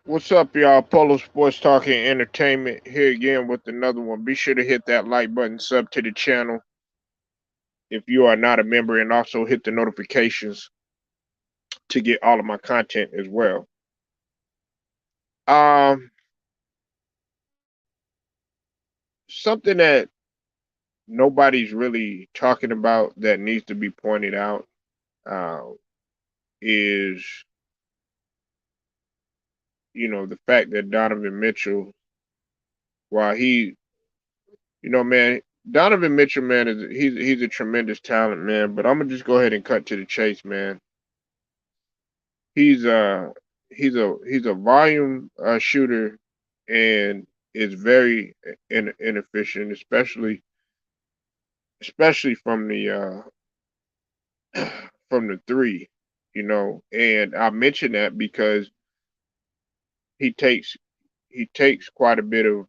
What's up, y'all? Polo Sports Talking Entertainment here again with another one. Be sure to hit that like button, sub to the channel if you are not a member, and also hit the notifications to get all of my content as well. Um, Something that nobody's really talking about that needs to be pointed out uh, is, the fact that Donovan Mitchell, while man, Donovan Mitchell, man, he's a tremendous talent, man. But I'm gonna just go ahead and cut to the chase, man. He's uh he's a volume shooter and is very inefficient, especially from the from the three, And I mention that because he takes he takes quite a bit of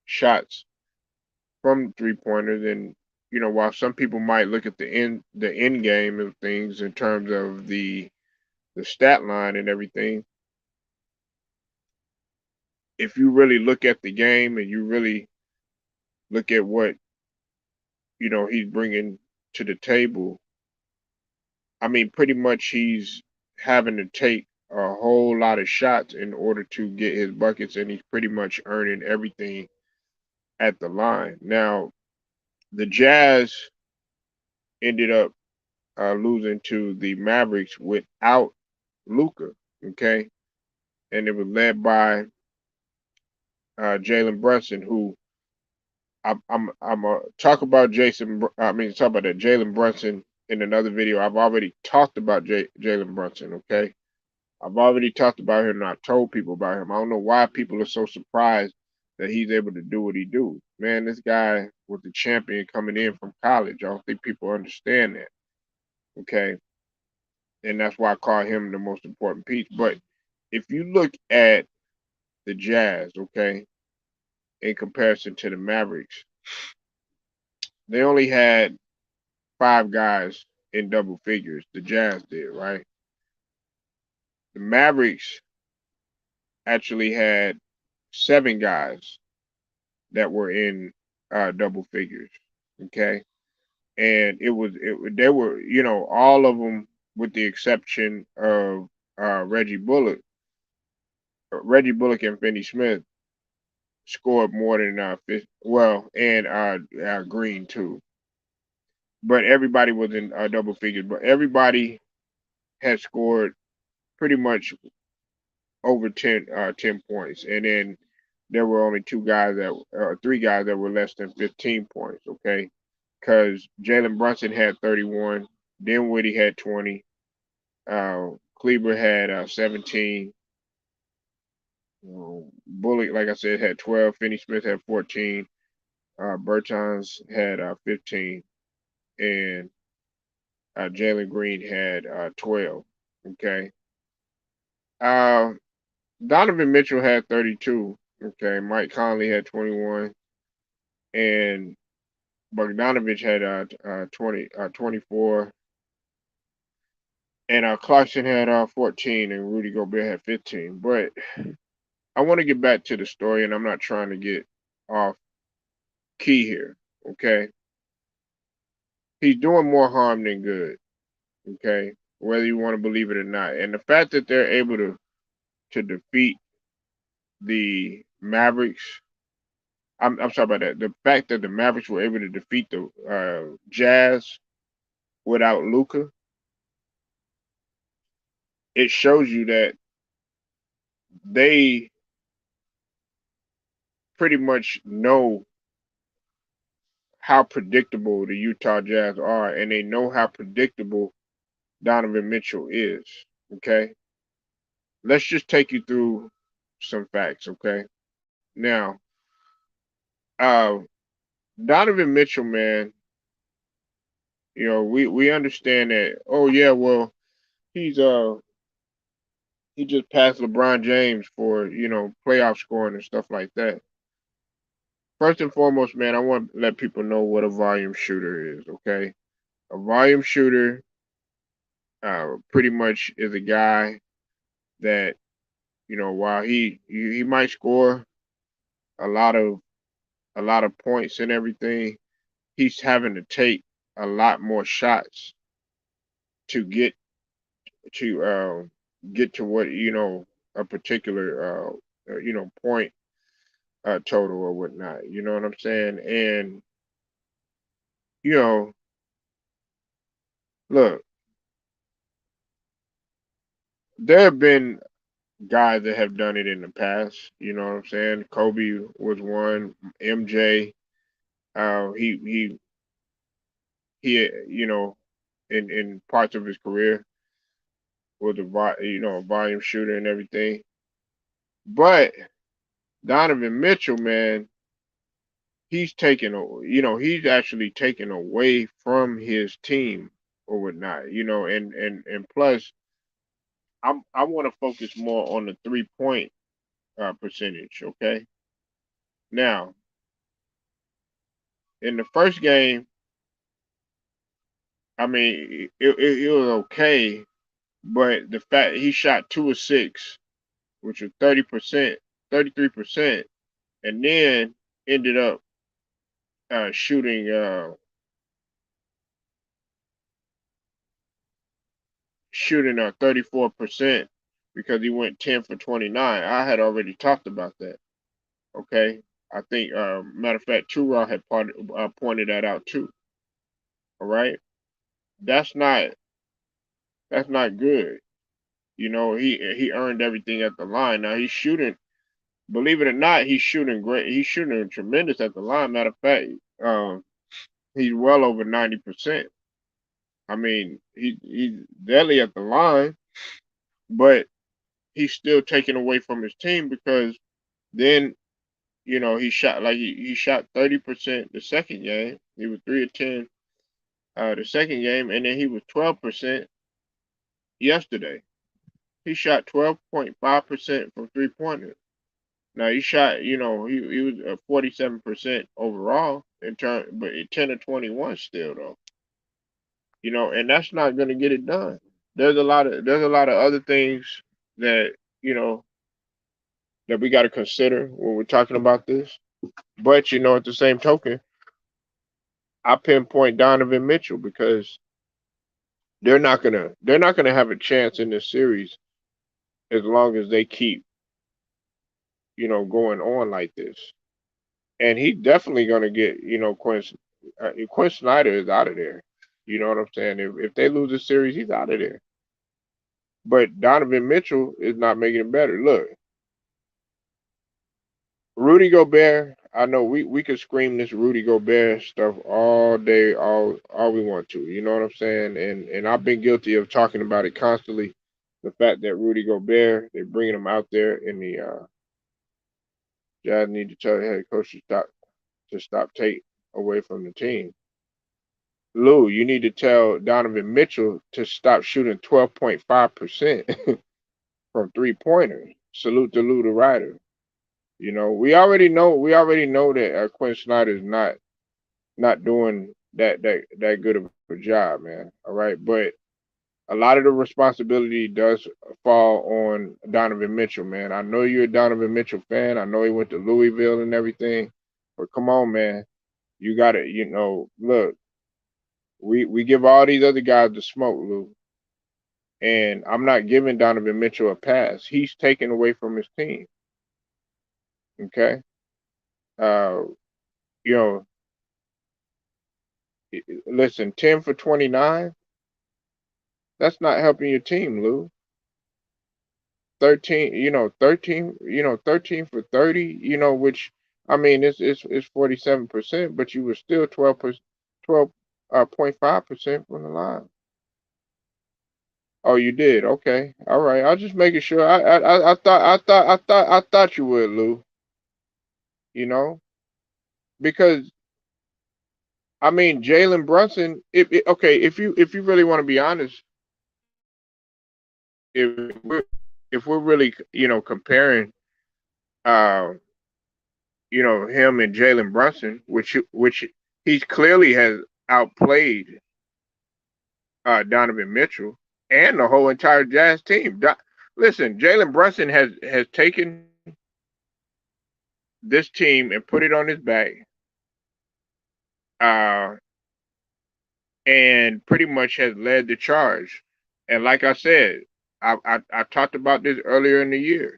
shots from 3 pointers, and while some people might look at the end game of things in terms of the stat line and everything, if you really look at the game and you really look at what he's bringing to the table, I mean, pretty much he's having to take a whole lot of shots in order to get his buckets, and he's pretty much earning everything at the line. Now, the Jazz ended up losing to the Mavericks without Luca, okay, and it was led by Jalen Brunson, who I'm talk about talk about that Jalen Brunson in another video. I've already talked about Jalen Brunson. Okay, I've already talked about him, and I told people about him. I don't know why people are so surprised that he's able to do what he do. Man, this guy was the champion coming in from college. I don't think people understand that. Okay, and that's why I call him the most important piece. But if you look at the Jazz, okay, in comparison to the Mavericks, they only had five guys in double figures. The Jazz did, right? The Mavericks actually had seven guys that were in double figures. Okay, and they were all of them with the exception of Reggie Bullock. Reggie Bullock and Finney Smith scored more than and Green too. But everybody was in double figures. But everybody had scored pretty much over 10 points, and then there were only three guys that were less than 15 points. Okay, because Jalen Brunson had 31, Dinwiddie had 20, Kleber had 17, Bullock, like I said, had 12, Finney Smith had 14, Bertans had 15, and Jalen Green had 12. Okay, uh, Donovan Mitchell had 32. Okay, Mike Conley had 21, and Bogdanovich had 24, and Clarkson had 14, and Rudy Gobert had 15. But I want to get back to the story, and I'm not trying to get off key here. Okay, he's doing more harm than good. Okay, whether you want to believe it or not, and the fact that they're able to defeat the Mavericks. I'm sorry about that. The fact that the Mavericks were able to defeat the Jazz without Luca, it shows you that they pretty much know how predictable the Utah Jazz are, and they know how predictable Donovan Mitchell is. Okay, let's just take you through some facts. Okay, now, uh, Donovan Mitchell, man, we understand that. Oh yeah, well, he's he just passed LeBron James for playoff scoring and stuff like that. First and foremost, man, I want to let people know what a volume shooter is. Okay, a volume shooter pretty much is a guy that While he might score a lot of points and everything, he's having to take a lot more shots to to get to what a particular point total or whatnot. You know what I'm saying? And you know, look, there have been guys that have done it in the past. You know what I'm saying? Kobe was one. MJ, he in parts of his career was a volume shooter and everything. But Donovan Mitchell, man, he's actually taken away from his team or whatnot. And plus, I want to focus more on the 3 point percentage. Okay, now in the first game, I mean, it was okay, but the fact he shot 2 of 6, which was 30%, 33%, and then ended up shooting 34% because he went 10 for 29. I had already talked about that. Okay, I think matter of fact, Turah had pointed that out too. All right, that's not good. He earned everything at the line. Now he's shooting. Believe it or not, he's shooting great. He's shooting tremendous at the line. Matter of fact, he's well over 90%. I mean, he's deadly at the line, but he's still taken away from his team because then he shot like he shot 30% the second game. He was 3 of 10 the second game, and then he was 12% yesterday. He shot 12.5% from 3 pointers. Now he shot, he was 47% overall in turn, but 10 of 21 still though. And that's not going to get it done. There's a lot of other things that you know that we got to consider when we're talking about this. But at the same token, I pinpoint Donovan Mitchell because they're not gonna have a chance in this series as long as they keep going on like this. And he's definitely gonna get Quinn Snyder is out of there. You know what I'm saying? If they lose the series, he's out of there. But Donovan Mitchell is not making it better. Look, Rudy Gobert. I know we could scream this Rudy Gobert stuff all day, all we want to. You know what I'm saying? And I've been guilty of talking about it constantly. The fact that Rudy Gobert, they're bringing him out there, and the Jazz need to tell the head coach to stop Tate away from the team. Lou, you need to tell Donovan Mitchell to stop shooting 12.5% from 3 pointers. Salute to Lou the Ryder. We already know that Quinn Snyder's not doing that good of a job, man. All right, but a lot of the responsibility does fall on Donovan Mitchell, man. I know you're a Donovan Mitchell fan. I know he went to Louisville and everything, but come on, man. You got to, look. We give all these other guys the smoke, Lou, and I'm not giving Donovan Mitchell a pass. He's taken away from his team. Okay, uh, you know, listen, 10 for 29. That's not helping your team, Lou. 13, 13 for 30, which I mean it's 47%, but you were still 12.5% from the line. Oh, you did. Okay. All right. I was just making sure. I thought you would, Lou. You know, because I mean Jalen Brunson. Okay, if you really want to be honest, if we're if we're really comparing uh him and Jalen Brunson, which he clearly has outplayed Donovan Mitchell and the whole entire Jazz team. Listen, Jalen Brunson has taken this team and put it on his back, uh, and pretty much has led the charge. And like I said, I talked about this earlier in the year,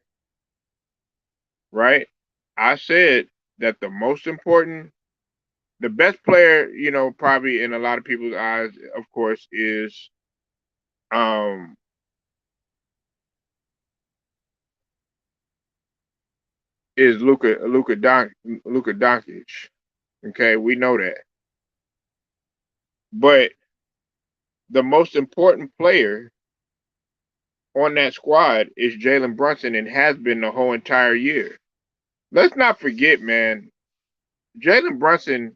right? I said that the best player, probably in a lot of people's eyes, of course, um is Luka Doncic. Okay, we know that. But the most important player on that squad is Jalen Brunson and has been the whole entire year. Let's not forget, man, Jalen Brunson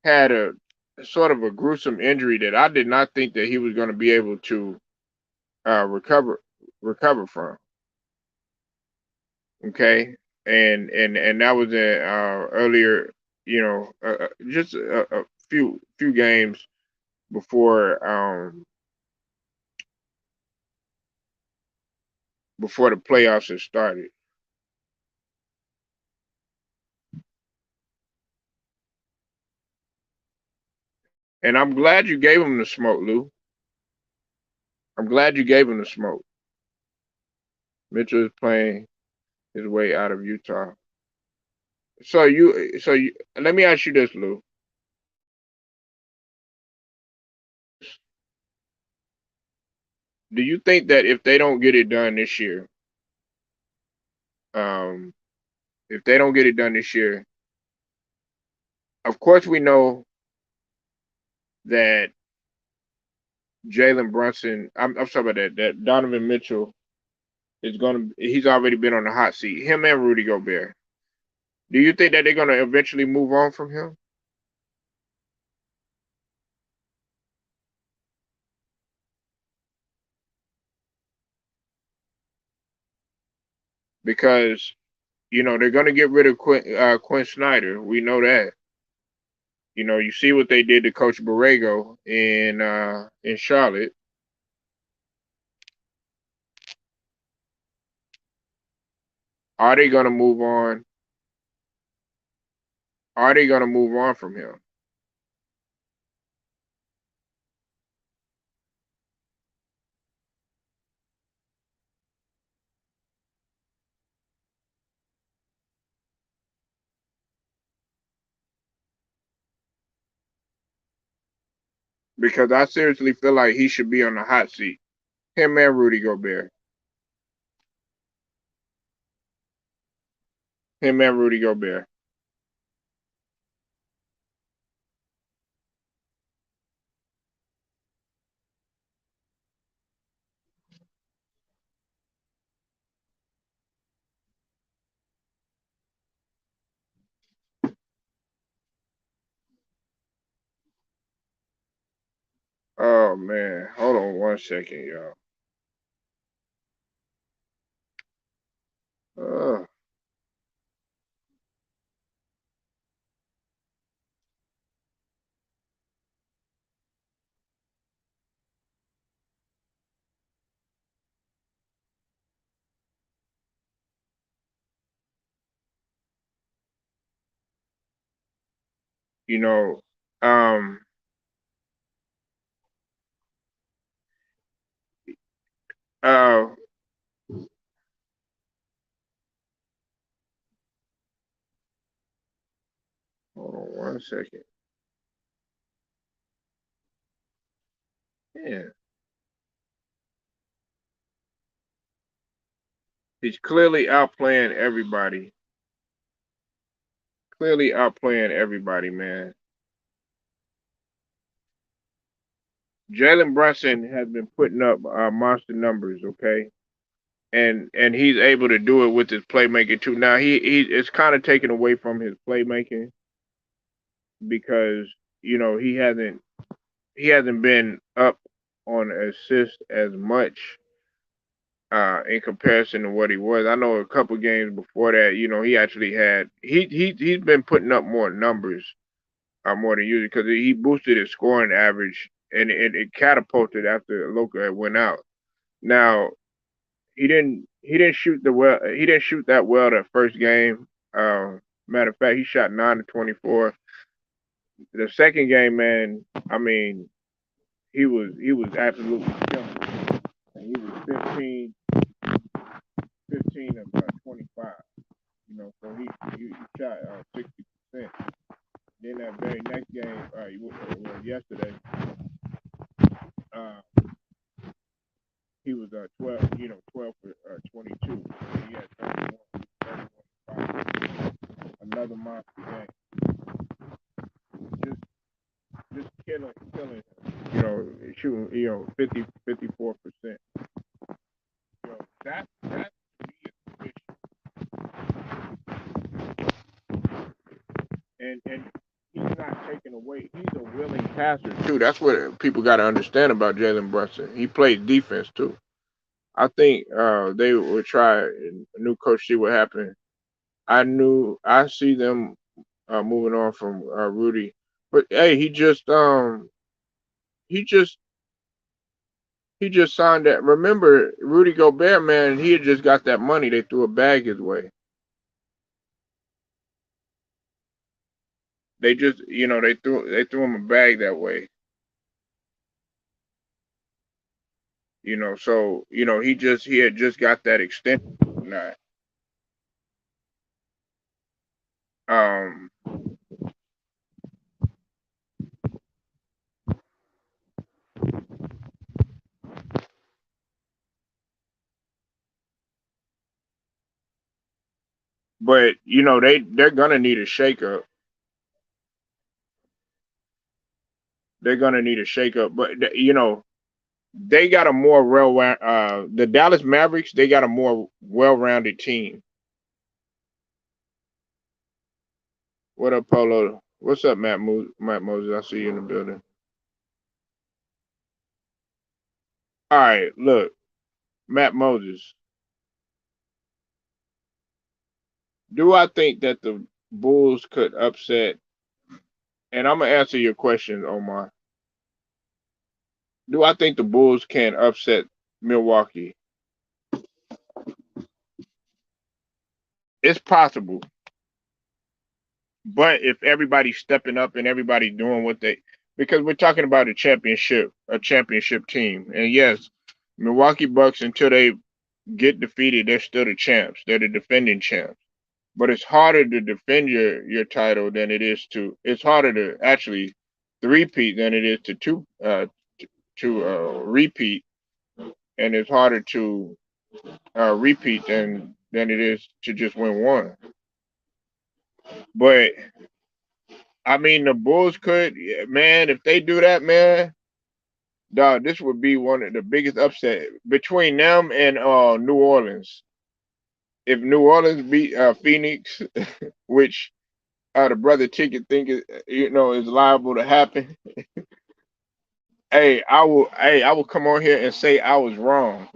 had a sort of a gruesome injury that I did not think that he was going to be able to recover from. Okay, and that was earlier, just a few games before the playoffs had started. And I'm glad you gave him the smoke, Lou. I'm glad you gave him the smoke. Mitchell is playing his way out of Utah. So you, let me ask you this, Lou. Do you think that if they don't get it done this year, um, if they don't get it done this year, of course we know that Jalen Brunson, I'm sorry about that Donovan Mitchell he's already been on the hot seat. Him and Rudy Gobert. Do you think that they're gonna eventually move on from him? Because they're gonna get rid of Quinn Snyder. We know that. You see what they did to Coach Borrego in Charlotte. Are they gonna move on? Are they gonna move on from him? Because I seriously feel like he should be on the hot seat. Him and Rudy Gobert. Him and Rudy Gobert. Oh man, hold on 1 second, y'all. Uh, you know, um, uh, hold on 1 second. Yeah, he's clearly outplaying everybody. Clearly outplaying everybody, man. Jalen Brunson has been putting up monster numbers, okay, and he's able to do it with his playmaking too. Now he it's kind of taken away from his playmaking because he hasn't been up on assists as much in comparison to what he was. I know a couple games before that, he actually had he's been putting up more numbers more than usual because he boosted his scoring average and it catapulted after Luka had went out. Now he didn't shoot the well. He didn't shoot that well that first game. Matter of fact, he shot 9 of 24. The second game, man, I mean, he was absolutely killing. And he was 15 of 25. So he shot 60%. Then that very next game, yesterday, uh, he was 12 for 22. He had 31, another monster game. Just just killing him. Shooting 54%. That's and he's not taking away. He's a willing passer too. That's what people got to understand about Jalen Brunson. He plays defense too. I think they would try a new coach, see what happened. I see them moving on from Rudy, but hey, he just he just signed that. Remember, Rudy Gobert, man, he had just got that money. They threw a bag his way. They just, they threw him a bag that way. So he had just got that extension. Not. Um, but they're gonna need a shakeup. They're gonna need a shakeup. But they got a more well the Dallas Mavericks. They got a more well-rounded team. What up, Polo? What's up, Matt Moses? I see you in the building. All right, look, Matt Moses. Do I think that the Bulls could upset? And I'm gonna answer your question, Omar. Do I think the Bulls can upset Milwaukee? It's possible, but if everybody's stepping up and everybody doing what they, because we're talking about a championship team, and yes, Milwaukee Bucks until they get defeated, they're still the champs. They're the defending champs. But it's harder to defend your title than it is to. It's harder to actually three-peat than it is to repeat, and it's harder to repeat than it is to just win one. But I mean, the Bulls could, yeah, man. If they do that, man, dog, this would be one of the biggest upset between them and New Orleans. If New Orleans beat Phoenix, which the brother Ticket think is liable to happen. Hey, I will come on here and say I was wrong.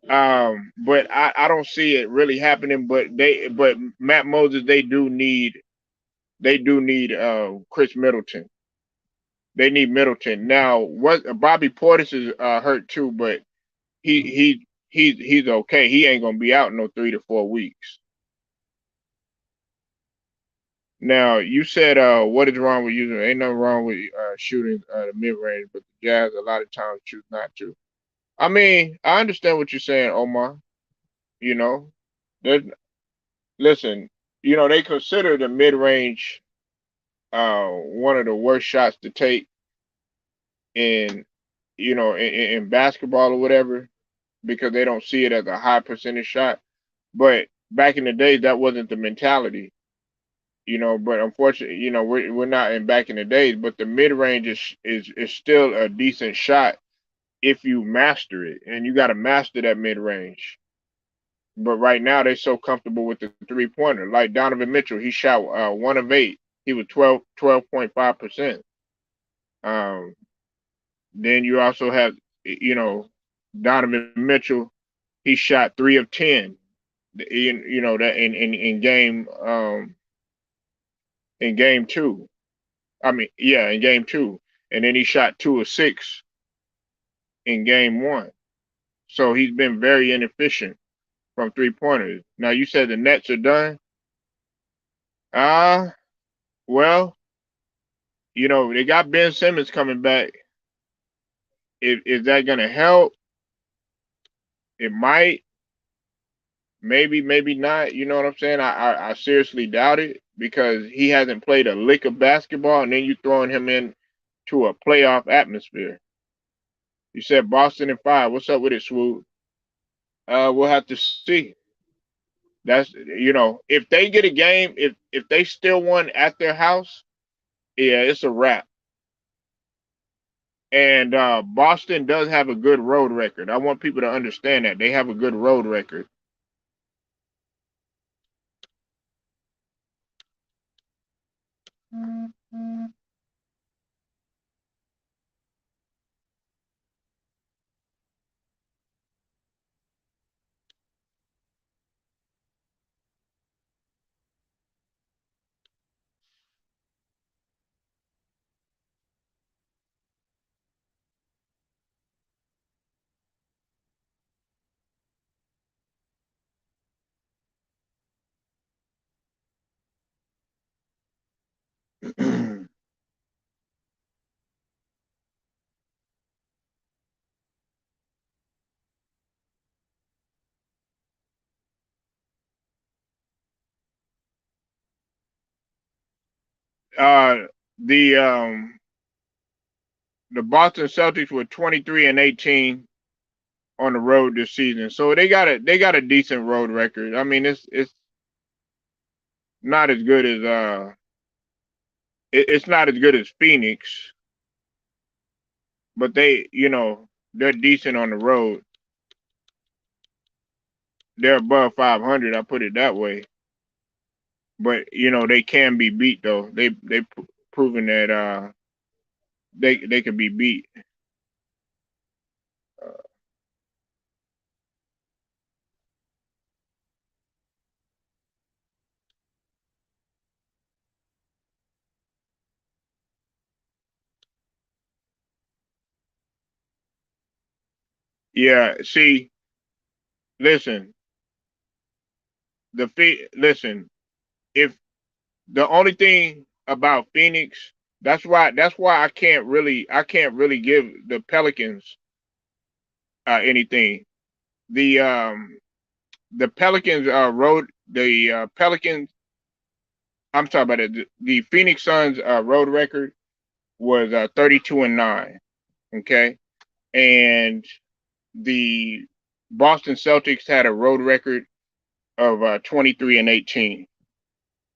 But I don't see it really happening. But Matt Moses, they do need Chris Middleton. They need Middleton. Now what Bobby Portis is hurt too, but he's okay. He ain't gonna be out no 3 to 4 weeks. Now you said what is wrong with using, ain't nothing wrong with shooting the mid range, but the Jazz a lot of times choose not to. I mean, I understand what you're saying, Omar. You know, there's listen, they consider the mid range one of the worst shots to take in in basketball or whatever, because they don't see it as a high percentage shot. But back in the day, that wasn't the mentality. But unfortunately, we're not in back in the days. But the mid range is still a decent shot if you master it, and you got to master that mid range. But right now, they're so comfortable with the 3 pointer. Like Donovan Mitchell, he shot 1 of 8. He was 12.5%. Um, then you also have, Donovan Mitchell. He shot 3 of 10. That in game 2. I mean, yeah, in game 2, and then he shot 2 of 6 in game 1. So he's been very inefficient from 3 pointers. Now you said the Nets are done. Uh well, they got Ben Simmons coming back. Is that gonna help? It might, maybe not. You know what I'm saying? I seriously doubt it because he hasn't played a lick of basketball, and then you throwing him in to a playoff atmosphere. You said Boston in 5. What's up with it, Swoop? We'll have to see. If they get a game, if they still won at their house, yeah, it's a wrap. And Boston does have a good road record. I want people to understand that they have a good road record. uh, the um, the Boston Celtics were 23-18 on the road this season, so they got a decent road record. I mean, it's not as good as it's not as good as Phoenix, but they're decent on the road. They're above 500. I put it that way. But they can be beat though. They proven that they can be beat. Uh, yeah. See, listen, listen. If the only thing about Phoenix, that's why I can't really give the Pelicans anything. The um the Pelicans road the Pelicans. I'm talking about it. The Phoenix Suns road record was 32-9. Okay, and the Boston Celtics had a road record of 23-18.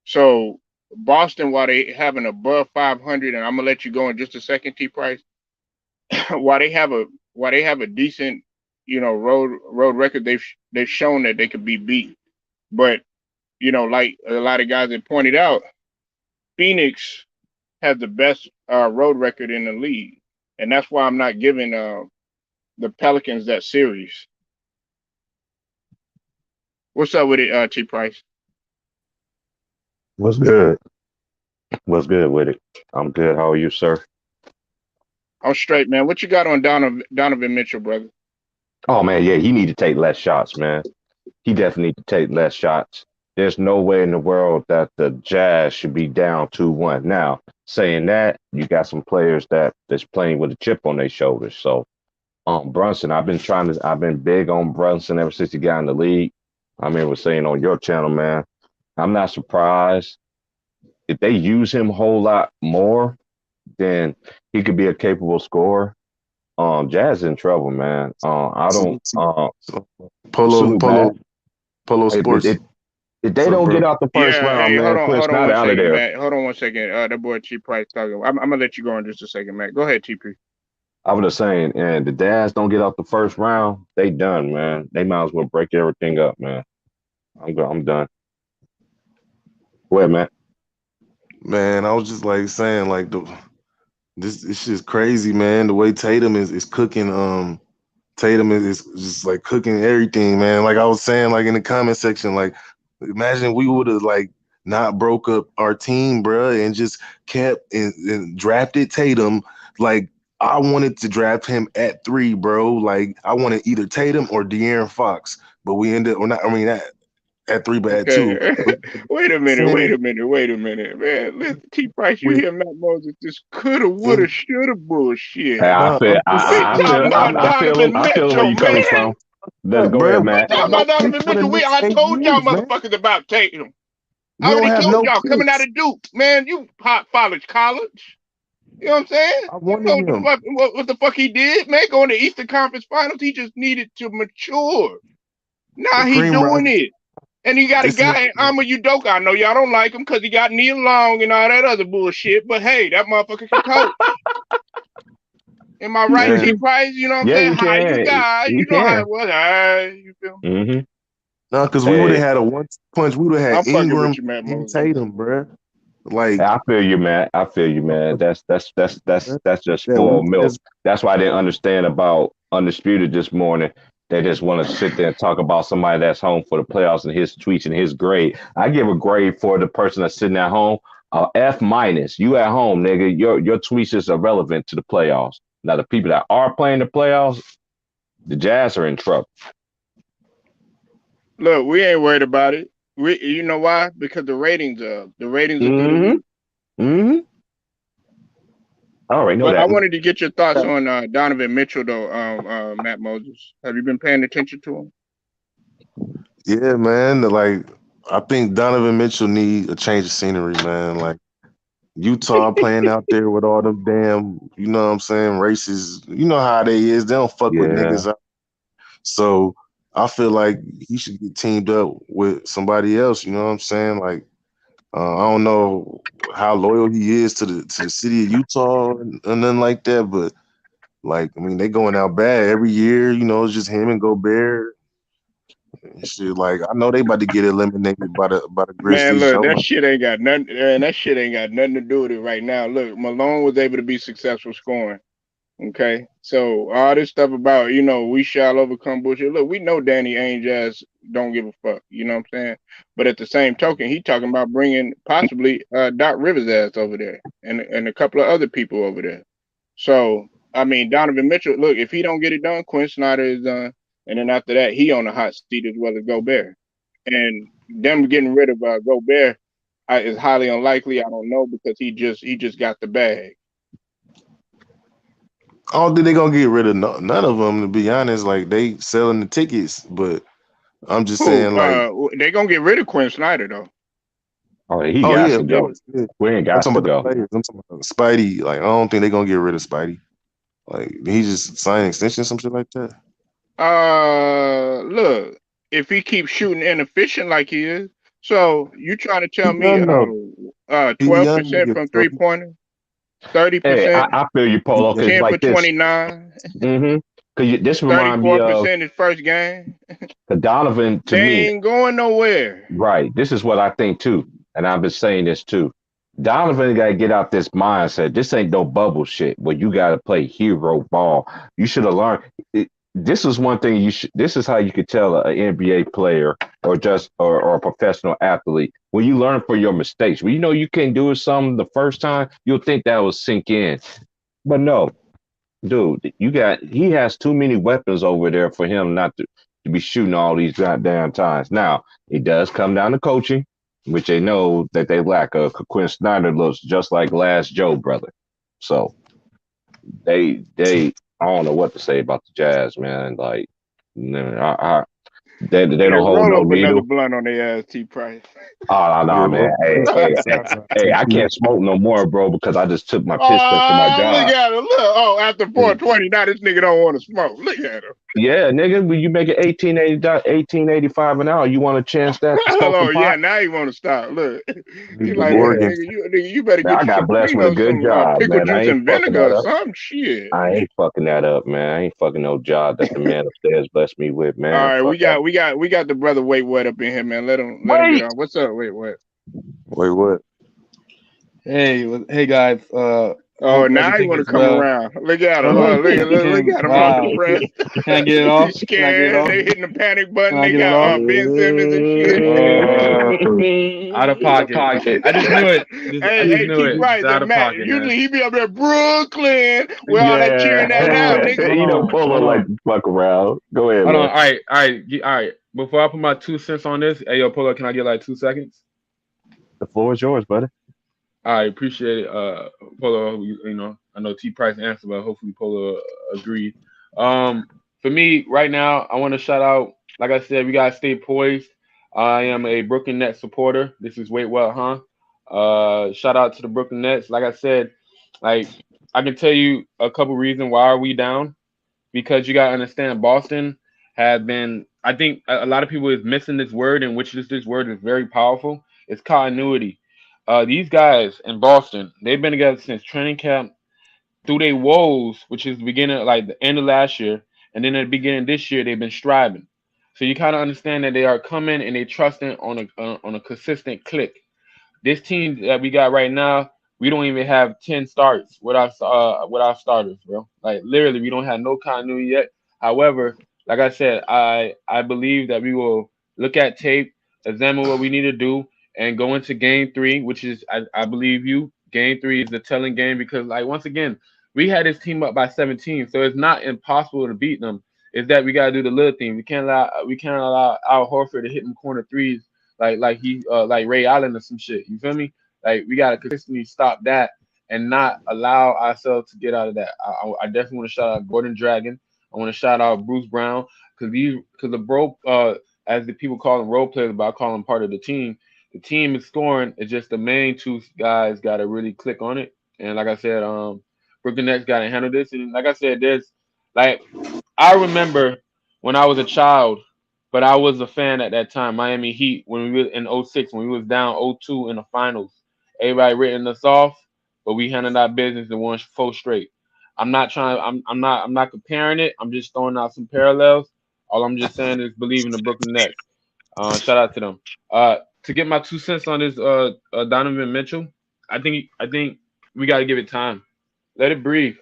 So Boston, while they have an above 500, and I'm gonna let you go in just a second, T Price, while they have a decent, road record, they've shown that they could be beat. But like a lot of guys have pointed out, Phoenix has the best road record in the league, and that's why I'm not giving the Pelicans that series. What's up with it, T Price? What's good? What's good with it? I'm good. How are you, sir? I'm straight, man. What you got on Donovan Mitchell, brother? Oh man, yeah, he need to take less shots, man. He definitely need to take less shots. There's no way in the world that the Jazz should be down 2-1. Now, saying that, you got some players that's playing with a chip on their shoulders. So, Brunson, I've been big on Brunson ever since he got in the league. I mean, was saying on your channel, man. I'm not surprised if they use him a whole lot more, then he could be a capable scorer. Jazz in trouble, man. I So, don't so Polo salute Matt. Polo Polo If, if, Sports. if if they So, don't get bro. out the first Yeah, round, hey, man, hold Quince on not one out of second, there. Matt. Hold on one second. That boy T Price talking. I'm gonna let you go in just a second, Matt. Go ahead, TP. I was just saying, and the Jazz don't get out the first round, they done, man. They might as well break everything up, man. I'm done. Go ahead, Matt. Man, I was just like saying like this shit's crazy, man. The way Tatum is cooking Tatum is just like cooking everything, man. Like I was saying, like in the comment section, like imagine we would have like not broke up our team, bruh, and just kept and drafted Tatum. Like I wanted to draft him at 3, bro. Like I wanted either Tatum or De'Aaron Fox, but we ended or not. I mean, at 3, but at 2. Okay. But Wait a minute, saying man. Listen, T Price, you with hear Matt Moses, this coulda, woulda, and shoulda bullshit. Hey, no, I'm just We saying, talking about bro. Donovan I feel where Mitchell, you coming man. from. Let's Look, go ahead, bro, We Matt. we talking have no about picks Donovan for the Mitchell. next I 8 told y'all years, man. motherfuckers about Tatum. I We don't already have told no y'all coming out picks. of Duke, man. You hot college. You know what I'm saying? I You wanted know what the him. fuck what the fuck he did, man? Going to Eastern Conference Finals, he just needed to mature. Now But he Kareem doing Rodgers, it. And you got a this guy in nigga, Ama Udoka. I know y'all don't like him because he got Neil Long and all that other bullshit. But hey, that motherfucker can coach. Am I He, right, man. T he, Price? You know what I'm yeah, saying? you How you can. guys, You you know how can. it was. You feel me? Mm-hmm. No, because we would have Hey, had a 1-punch. We would have I'm had fucking with Ingram you, Matt and Moses. Tatum, bro. Like I feel you, man. I feel you, man. That's just that we spoiled milk. as That's why I didn't understand about Undisputed this morning. They just want to sit there and talk about somebody that's home for the playoffs and his tweets and his grade. I give a grade for the person that's sitting at home, F minus. You at home, nigga. Your tweets is irrelevant to the playoffs. Now the people that are playing the playoffs, the Jazz are in trouble. Look, we ain't worried about it. You know why? Because the ratings are through the Mm-hmm. roof. Mm-hmm. I already know But I that. wanted to get your thoughts on Donovan Mitchell, though, Matt Moses. Have you been paying attention to him? yeah, man. Like I think Donovan Mitchell need a change of scenery, man. Like Utah playing out there with all them damn, you know what I'm saying, racist. You know how they is. They don't fuck with Yeah. niggas. So I feel like he should get teamed up with somebody else. You know what I'm saying? Like I don't know how loyal he is to the city of Utah and nothing like that, but like I mean they going out bad every year. You know, it's just him and Gobert and shit. Like I know they about to get eliminated by the Man, Grizzlies. look, So that shit ain't got nothing. Man, that shit ain't got nothing to do with it right now. Look, Malone was able to be successful scoring. Okay, so all this stuff about we shall overcome bullshit. Look, we know Danny Ainge ass don't give a fuck. You know what I'm saying? But at the same token, he talking about bringing possibly Doc Rivers ass over there and a couple of other people over there. So I mean, Donovan Mitchell. Look, if he don't get it done, Quinn Snyder is done, and then after that, he on the hot seat as well as Gobert. And them getting rid of Gobert is highly unlikely. I don't know because he just got the bag. I don't think they gonna get rid of none of them. To be honest, like they selling the tickets, but I'm just Who? saying like, They gonna get rid of Quinn Snyder though. Oh, he oh got yeah, to of go. course. Yeah. Quinn I'm got talking to about the go. players. I'm talking about Spidey. Like I don't think they gonna get rid of Spidey. Like he just signed an extension, some shit like that. Look, if he keeps shooting inefficient like he is, so you trying to He tell me, young though. He a young 12% nigga, from so 3-pointer, thirty Hey, percent, I feel you, he Polo, young. because 10 for like this. 29, Mm-hmm. Because this remind me of 34% his first game. Donovan to They me. ain't going nowhere. Right. This is what I think too. And I've been saying this too. Donovan got to get out this mindset. This ain't no bubble shit where you got to play hero ball. You should have learned. This is one thing you should. This is how you could tell an NBA player or a professional athlete when you learn from your mistakes. When you know you can't do it something the first time, you'll think that will sink in. But no, dude, he has too many weapons over there for him not to be shooting all these goddamn times. Now, it does come down to coaching, which they know that they lack. Quinn Snyder looks just like last Joe brother. So they I don't know what to say about the Jazz, man. Like they Yeah, don't hold roll no up another needle. blunt on their ass, T Price. Oh Yeah, no, man. Hey, roll hey, hey, outside. hey, I can't smoke no more, bro, because I just took my piss test for my Oh, look job. at him. Look. Oh, after 420, now this nigga don't want to smoke. Look at him. Yeah, nigga, when you make it 1885 an hour, you want a chance that to smoke Oh, some yeah, pot? now he want to stop. Look. He Need the like, look, Yeah, Oregon. nigga, you better man, get I you some got blessed with a good some job, pickle man. I juice ain't and fucking vinegar that or up. some shit. I ain't fucking that up, man. I ain't fucking no job that the man upstairs blessed me with, All man. right, Fuck that. we got the brother Wait What up in here, man. Let him get Wait, on. What's up, Wait What? Wait, what? Hey, hey guys. Oh, Hope now you everything want to is come well. around. Look at him. Well, Oh, look, look can at him all wow. depressed. Can I get it He's off? Can I get it scared. off? They hitting the panic Can button. I They get it got off? Ben Simmons and shit. Out of pocket. I just knew it. I just Hey, knew keep it. It's right there, out of Matt. pocket, man. Usually he be up there, Brooklyn, where all that cheering at Hold now, Yeah. on, nigga. hold on, Polo hold like on, to fuck around. Go ahead, hold on. man. All right, all right, all right. Before I put my 2 cents on this, hey yo, Polo, can I get like 2 seconds? The floor is yours, buddy. I appreciate it, Polo. I know T Price answered, but hopefully Polo agreed. For me, right now, I want to shout out. Like I said, we gotta stay poised. I am a Brooklyn Nets supporter. This is Wait What, huh? Shout out to the Brooklyn Nets. Like I said, like I can tell you a couple reasons why are we down, because you gotta understand Boston has been. I think a lot of people is missing this word, in which this word is very powerful. It's continuity. These guys in Boston, they've been together since training camp through their woes, which is the beginning, like the end of last year, and then at the beginning of this year, they've been striving. So you kind of understand that they are coming and they trusting on a consistent click. This team that we got right now, we don't even have 10 starts with our starters, bro. Like literally, we don't have no continuity yet. However, like I said, I believe that we will look at tape, examine what we need to do, and go into game 3, which is I believe you. Game 3 is the telling game because like once again, we had this team up by 17, so it's not impossible to beat them. It's that we gotta do the little thing. We can't allow Al Horford to hit them corner threes like he like Ray Allen or some shit. You feel me? Like we gotta consistently stop that and not allow ourselves to get out of that. I definitely want to shout out Gordon Dragon. I want to shout out Bruce Brown because the bro as the people call them role players, but I call them part of the team. The team is scoring. It's just the main two guys got to really click on it. And like I said, Brooklyn Nets got to handle this. And like I said, there's like I remember when I was a child, but I was a fan at that time. Miami Heat when we were in '06 when we was down 0-2 in the finals. Everybody written us off, but we handled our business and won 4 straight. I'm not trying. I'm not comparing it. I'm just throwing out some parallels. All I'm just saying is believe in the Brooklyn Nets. Shout out to them. To get my 2 cents on this, Donovan Mitchell, I think we got to give it time. Let it breathe.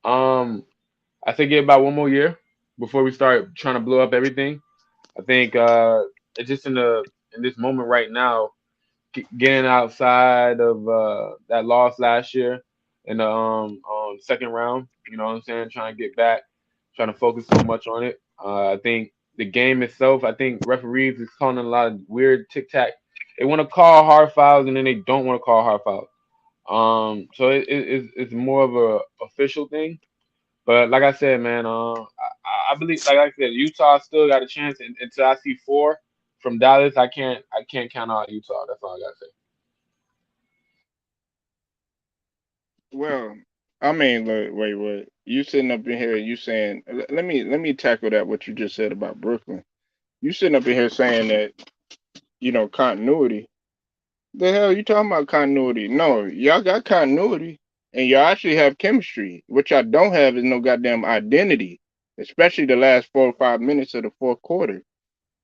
Um, I think give about 1 more year before we start trying to blow up everything. I think it's just in this moment right now, getting outside of that loss last year in the second round. You know what I'm saying? Trying to get back, trying to focus so much on it. I think the game itself. I think referees is calling a lot of weird tic tac. They want to call hard fouls and then they don't want to call hard fouls. So it's more of a official thing. But like I said, man, I believe, like I said, Utah still got a chance. And until I see 4 from Dallas, I can't count out Utah. That's all I gotta say. Well, I mean, look, wait. You sitting up in here, you saying, let me tackle that what you just said about Brooklyn. You sitting up in here saying that continuity. The hell you talking about continuity? No, y'all got continuity, and y'all actually have chemistry. What y'all don't have is no goddamn identity, especially the last 4 or 5 minutes of the fourth quarter.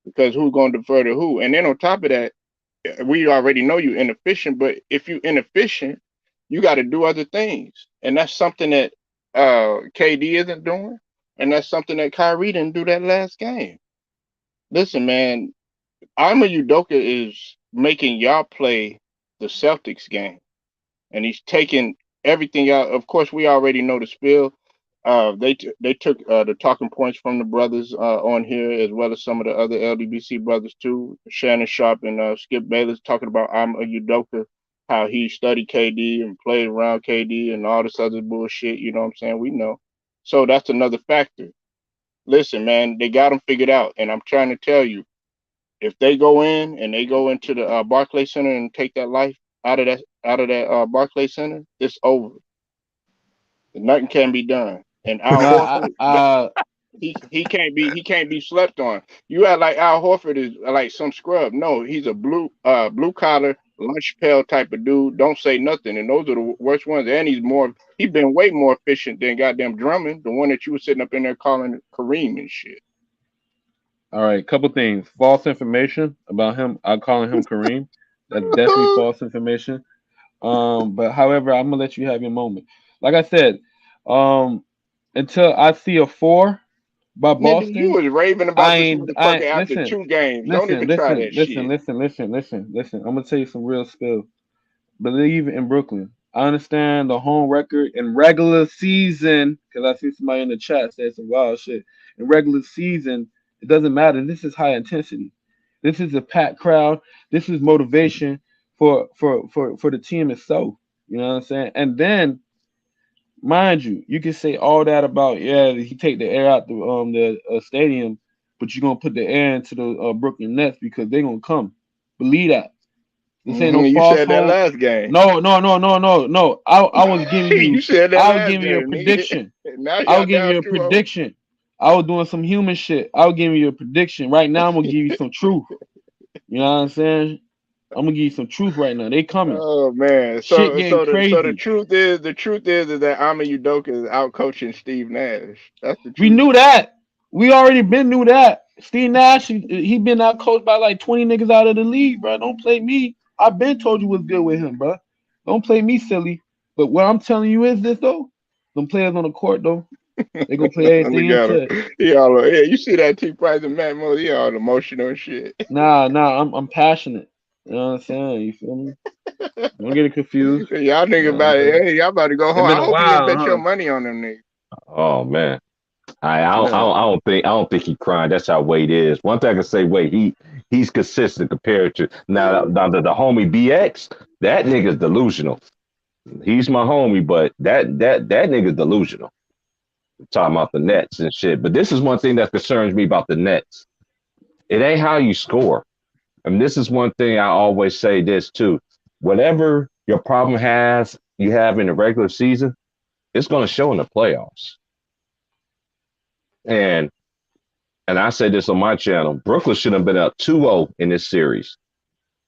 Because who's going to defer to who? And then on top of that, we already know you inefficient. But if you inefficient, you got to do other things, and that's something that KD isn't doing, and that's something that Kyrie didn't do that last game. Listen, man, Ima Udoka is making y'all play the Celtics game, and he's taking everything out. Of course, we already know the spill. They took the talking points from the brothers on here, as well as some of the other LDBC brothers too. Shannon Sharp and Skip Bayless talking about Ima Udoka, how he studied KD and played around KD and all this other bullshit. You know what I'm saying? We know. So that's another factor. Listen, man, they got them figured out, and I'm trying to tell you, if they go in and they go into the Barclay Center and take that life out of that Barclay Center, it's over. Nothing can be done. And Al No, Horford, he can't be slept on. You act like Al Horford is like some scrub. No, he's a blue collar lunch pail type of dude. Don't say nothing. And those are the worst ones. And he's been way more efficient than goddamn Drummond, the one that you were sitting up in there calling Kareem and shit. all right, couple things. False information about him. I'm calling him Kareem. That's definitely false information. But however, I'm gonna let you have your moment. like I said, um, until I see a 4 by Nigga, you Boston, was raving about I this ain't. motherfucker after Listen, 2 games. Don't listen, even try listen, that listen, shit. listen, listen, listen, listen. I'm gonna tell you some real spill. Believe in Brooklyn. I understand the home record in regular season because I see somebody in the chat say some wild shit. In regular season, it doesn't matter. This is high intensity. This is a packed crowd. This is motivation for the team itself. You know what I'm saying? And then, mind you, you can say all that about he take the air out the stadium, but you're gonna put the air into the Brooklyn Nets because they're gonna come. Believe that. This ain't no You false said that home. last game. No, no, no, no, no, no. I was giving You you. said that I was last giving you a game, nigga. prediction. Now I y'all was giving down you a 2-0. prediction. I was doing some human shit. I was giving you a prediction. Right now, I'm gonna give you some truth. You know what I'm saying? I'm gonna give you some truth right now. They coming. Oh man. Shit So getting so the crazy. truth is that Ama Udoka is out coaching Steve Nash. That's the We truth. knew that. We already been knew that. Steve Nash, he been out coached by like 20 niggas out of the league, bro. Don't play me. I been told you what's good with him, bro. Don't play me silly. But what I'm telling you is this though. Them players on the court though, they gonna play everything Look into at him. it. He all yeah, you see that T Price and Matt Moore, he all emotional and shit. Nah, I'm passionate. You know what I'm saying? You feel me? Don't get it confused. Y'all You nigga know what I'm about it. saying? Hey, y'all about to go It's home. been I a hope you didn't while, bet your huh? money on them niggas. Oh man. I Yeah. don't think he crying. That's how Wade is. One thing I can say, Wade, he's consistent compared to now the homie BX. That nigga's delusional. He's my homie, but that nigga's delusional. Talking about the Nets and shit. But this is one thing that concerns me about the Nets. It ain't how you score. I mean, this is one thing I always say this too. Whatever your problem you have in the regular season, it's going to show in the playoffs. And I say this on my channel, Brooklyn should have been up 2-0 in this series.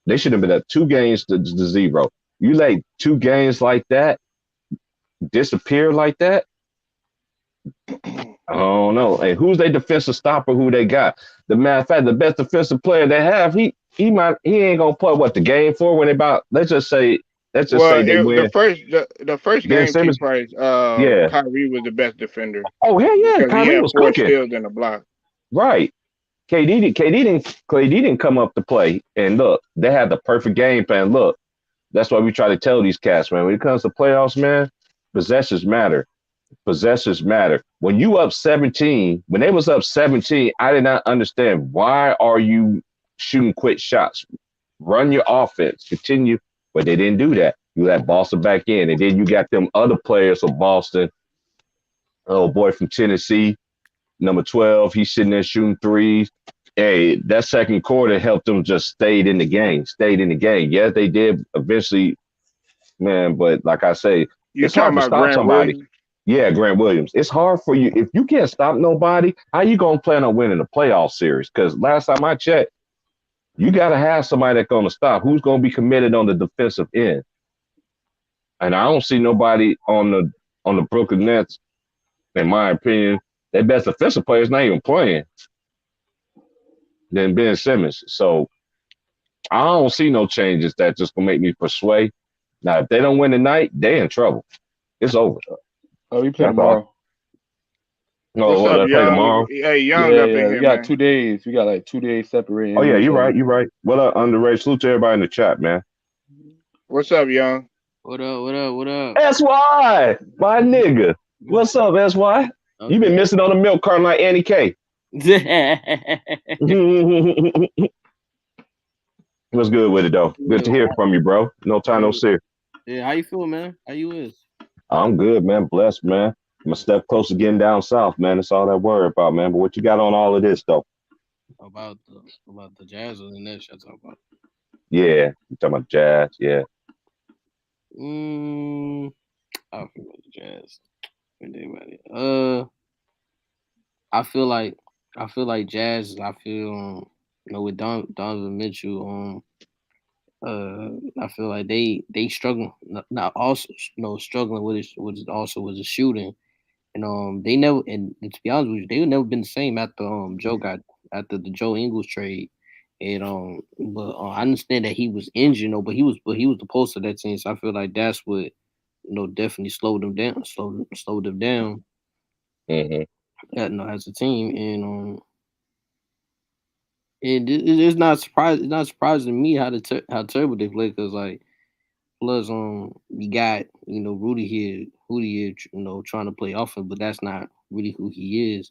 They should have been up 2 games to 0. You let 2 games like that disappear like that. I don't know. And who's their defensive stopper? Who they got? The matter of fact, the best defensive player they have, he ain't gonna play what the game for when they about. Let's just say Well, they the win. first the first Ben game, T Simmons, Price, yeah. Kyrie was the best defender Oh hell yeah, because he Kyrie had was four cooking. steals and a block. Right. KD didn't come up to play. And look, they had the perfect game plan. Look, that's why we try to tell these cats, man. When it comes to playoffs, man, possessions matter. Possessions matter. When you up 17, when they was up 17, I did not understand why are you shooting quick shots? Run your offense, continue, but they didn't do that. You let Boston back in, and then you got them other players from Boston. Oh boy from Tennessee, number 12, he's sitting there shooting threes. Hey, that second quarter helped them just stayed in the game. Yes, they did eventually, man, but like I say, You it's hard talking to about stop Grant somebody. Williams? Yeah, Grant Williams. It's hard for you if you can't stop nobody. How you gonna plan on winning a playoff series? Because last time I checked, you got to have somebody that's gonna stop. Who's gonna be committed on the defensive end? And I don't see nobody on the Brooklyn Nets, in my opinion. Their best defensive player is not even playing than Ben Simmons. So I don't see no changes that just gonna make me persuade. Now, if they don't win tonight, they in trouble. It's over. Oh, we play That's all. tomorrow. No, What's what up, they play Young? tomorrow? Hey, Young Yeah, up in yeah. We here, got man. 2 days. We got like 2 days Oh separating yeah, each you're other. right. You're right. What up, underrated? Salute to everybody in the chat, man. What's up, Young? What up? What up? What up? SY, my nigga. What's up, SY? You been Okay. missing on the milk carton like Annie K. What's good with it though? Good to hear from you, bro. No time, no Yeah, see. yeah, how you feel, man? How you is? I'm good, man. Blessed, man. I'm a step closer to getting down south, man. That's all that worry about, man. But what you got on all of this though? About the Jazz or the Nets? I talk about. Yeah, you talking about jazz? Yeah. Mm, I feel about the Jazz. What do you think about it? I feel like Jazz. I feel with Donovan Mitchell. I feel like they struggle. Not also struggling with it. With also was the shooting. And they never and to be honest with you, they never been the same after the Joe Ingles trade. And but I understand that he was injured, but he was the post of that team. So I feel like that's what definitely slowed them down, slowed them down, Hmm. as a team, and it's not surprising. It's not surprising to me how terrible they play because like plus you got Rudy here, trying to play offense, but that's not really who he is.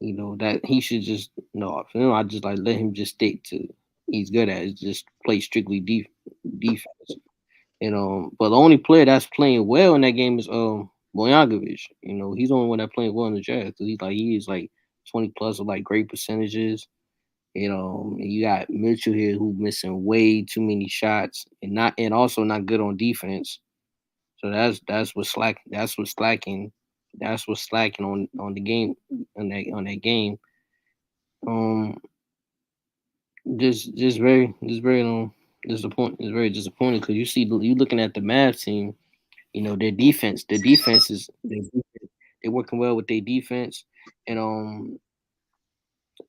That he should just for him, I just like let him just stick to he's good at is just play strictly defense. But the only player that's playing well in that game is Boyanovich. He's the only one that playing well in the Jazz because he is like 20 plus of like great percentages. And you got Mitchell here who missing way too many shots and also not good on defense. So that's what's slacking. That's what's slacking on the game on that game. Um, just very disappointing. It's very disappointing because you looking at the Mavs team. Their defense is they're working well with their defense, and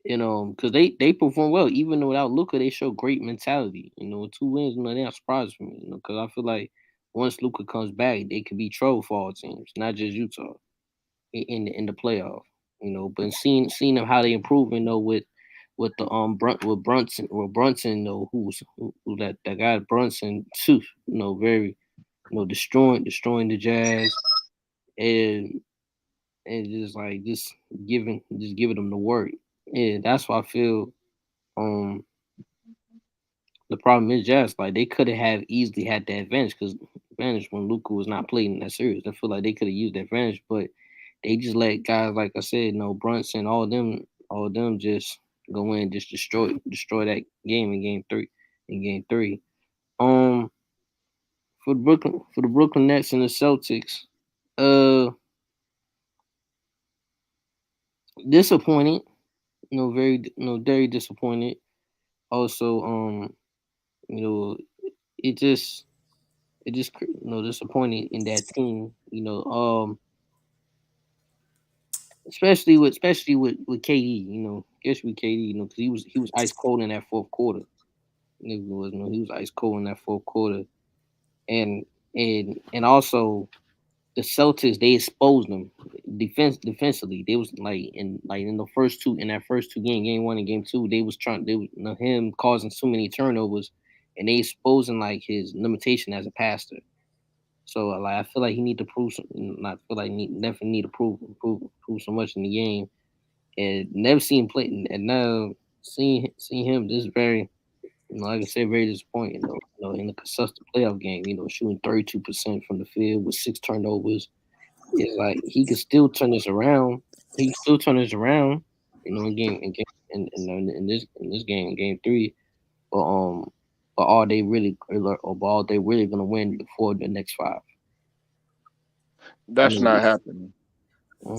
because they perform well even without Luca. They show great mentality. 2 wins, they're not surprised for me. Because I feel like once Luca comes back, they could be trouble for all teams, not just Utah in the playoff. But seeing them how they improving though with the with Brunson who that guy Brunson too. Very destroying the Jazz and just giving them the work. Yeah, that's why I feel um the problem is Jazz like they could have easily had the advantage when Luka was not playing in that series. I feel like they could have used the advantage, but they just let guys like I said, Brunson, all of them just go in, just destroy that game in game three. In game three, um, for the Brooklyn Nets and the Celtics, uh, disappointed. Very disappointed. Also, you know, it just disappointed in that team. Especially with KD. Especially with KD. Because he was ice cold in that fourth quarter. He was ice cold in that fourth quarter, and and also the Celtics they exposed them defensively. They was in the first two game one and game two. They was him causing so many turnovers, and they exposing like his limitation as a passer. So like I feel like he need to prove some, not feel like definitely need to prove so much in the game, and never seen him play, and now seeing him this very like I said, very disappointing though. In the consistent playoff game, shooting 32% from the field with 6 turnovers. It's like he could still turn this around. He can still turn this around. In this game, game three. But all they really gonna win before the next five. I That's mean, not happening. uh,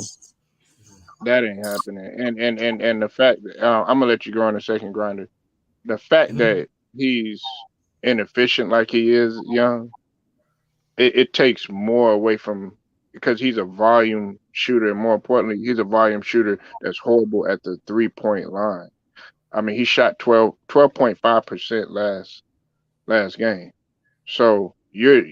That ain't happening. And the fact that, I'm gonna let you go on a second, Grinder. The fact that he's inefficient like he is, young, it takes more away from because he's a volume shooter, and more importantly, he's a volume shooter that's horrible at the 3 point line. I mean, he shot 12.5% last game. So you're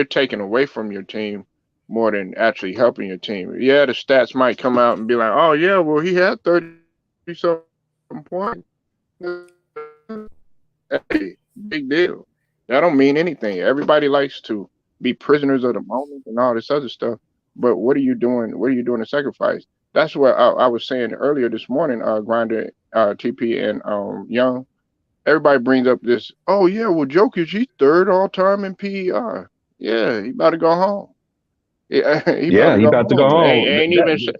taking away from your team more than actually helping your team. Yeah, the stats might come out and be like, oh yeah, well he had 30 something points. Hey, big deal. That don't mean anything. Everybody likes to be prisoners of the moment and all this other stuff. But what are you doing? What are you doing to sacrifice? That's what I was saying earlier this morning. Grinder, TP, and Young. Everybody brings up this. Oh yeah, well Jokic, he's third all time in PER. Yeah, he about to go home. Yeah, he about Yeah, to he go about to go home. Ain't, home. ain't even.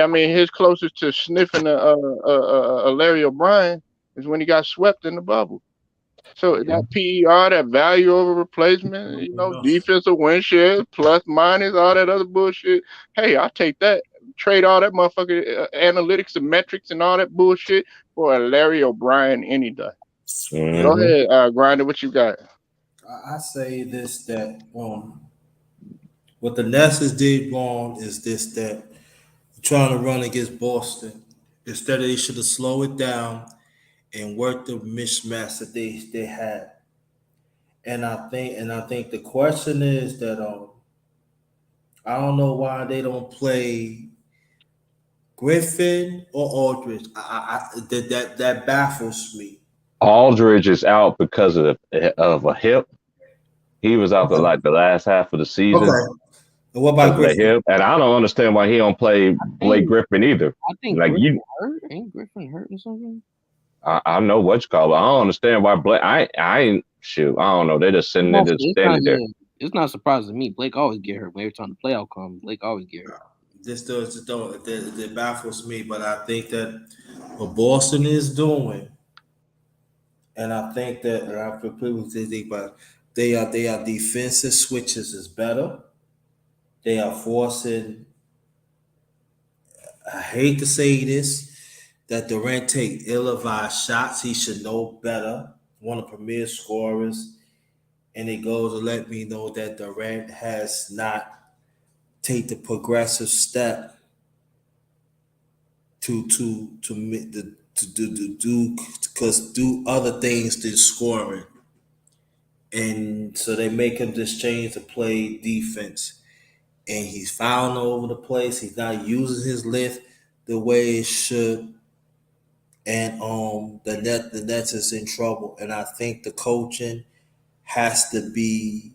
I mean, his closest to sniffing a Larry O'Brien is when he got swept in the bubble. So that PER, that value over replacement, defensive win shares, plus minus, all that other bullshit. Hey, I'll take that. Trade all that motherfucking analytics and metrics and all that bullshit for a Larry O'Brien any day. Go Hmm. ahead, Grinder. What you got? I say this that what the Nets did wrong is this that trying to run against Boston. Instead of they should have slowed it down and worked the mismatch that they had. And I think the question is that I don't know why they don't play Griffin or Aldridge. That baffles me. Aldridge is out because of a hip. He was out for Okay. like the last half of the season Okay. And what because about of the Griffin? hip, and I don't understand why he don't play I Blake think Griffin either. I think Like Griffin you, hurt. Ain't Griffin hurt or something? I know what you call it. I don't understand why Blake. I ain't shoot. I don't know. They just sitting there, just It's not standing there. yeah. It's not surprising to me. Blake always get hurt. Every time the playoff comes, Blake always get hurt. This does just don't it baffles me, but I think that what Boston is doing, and I think that and I completely think but they are defensive switches is better. They are forcing. I hate to say this, that Durant take ill-advised shots. He should know better. One of the premier scorers, and it goes to let me know that Durant has not take the progressive step to do because do other things than scoring, and so they make him just change to play defense, and he's fouling all over the place. He's not using his length the way it should, and the Nets is in trouble, and I think the coaching has to be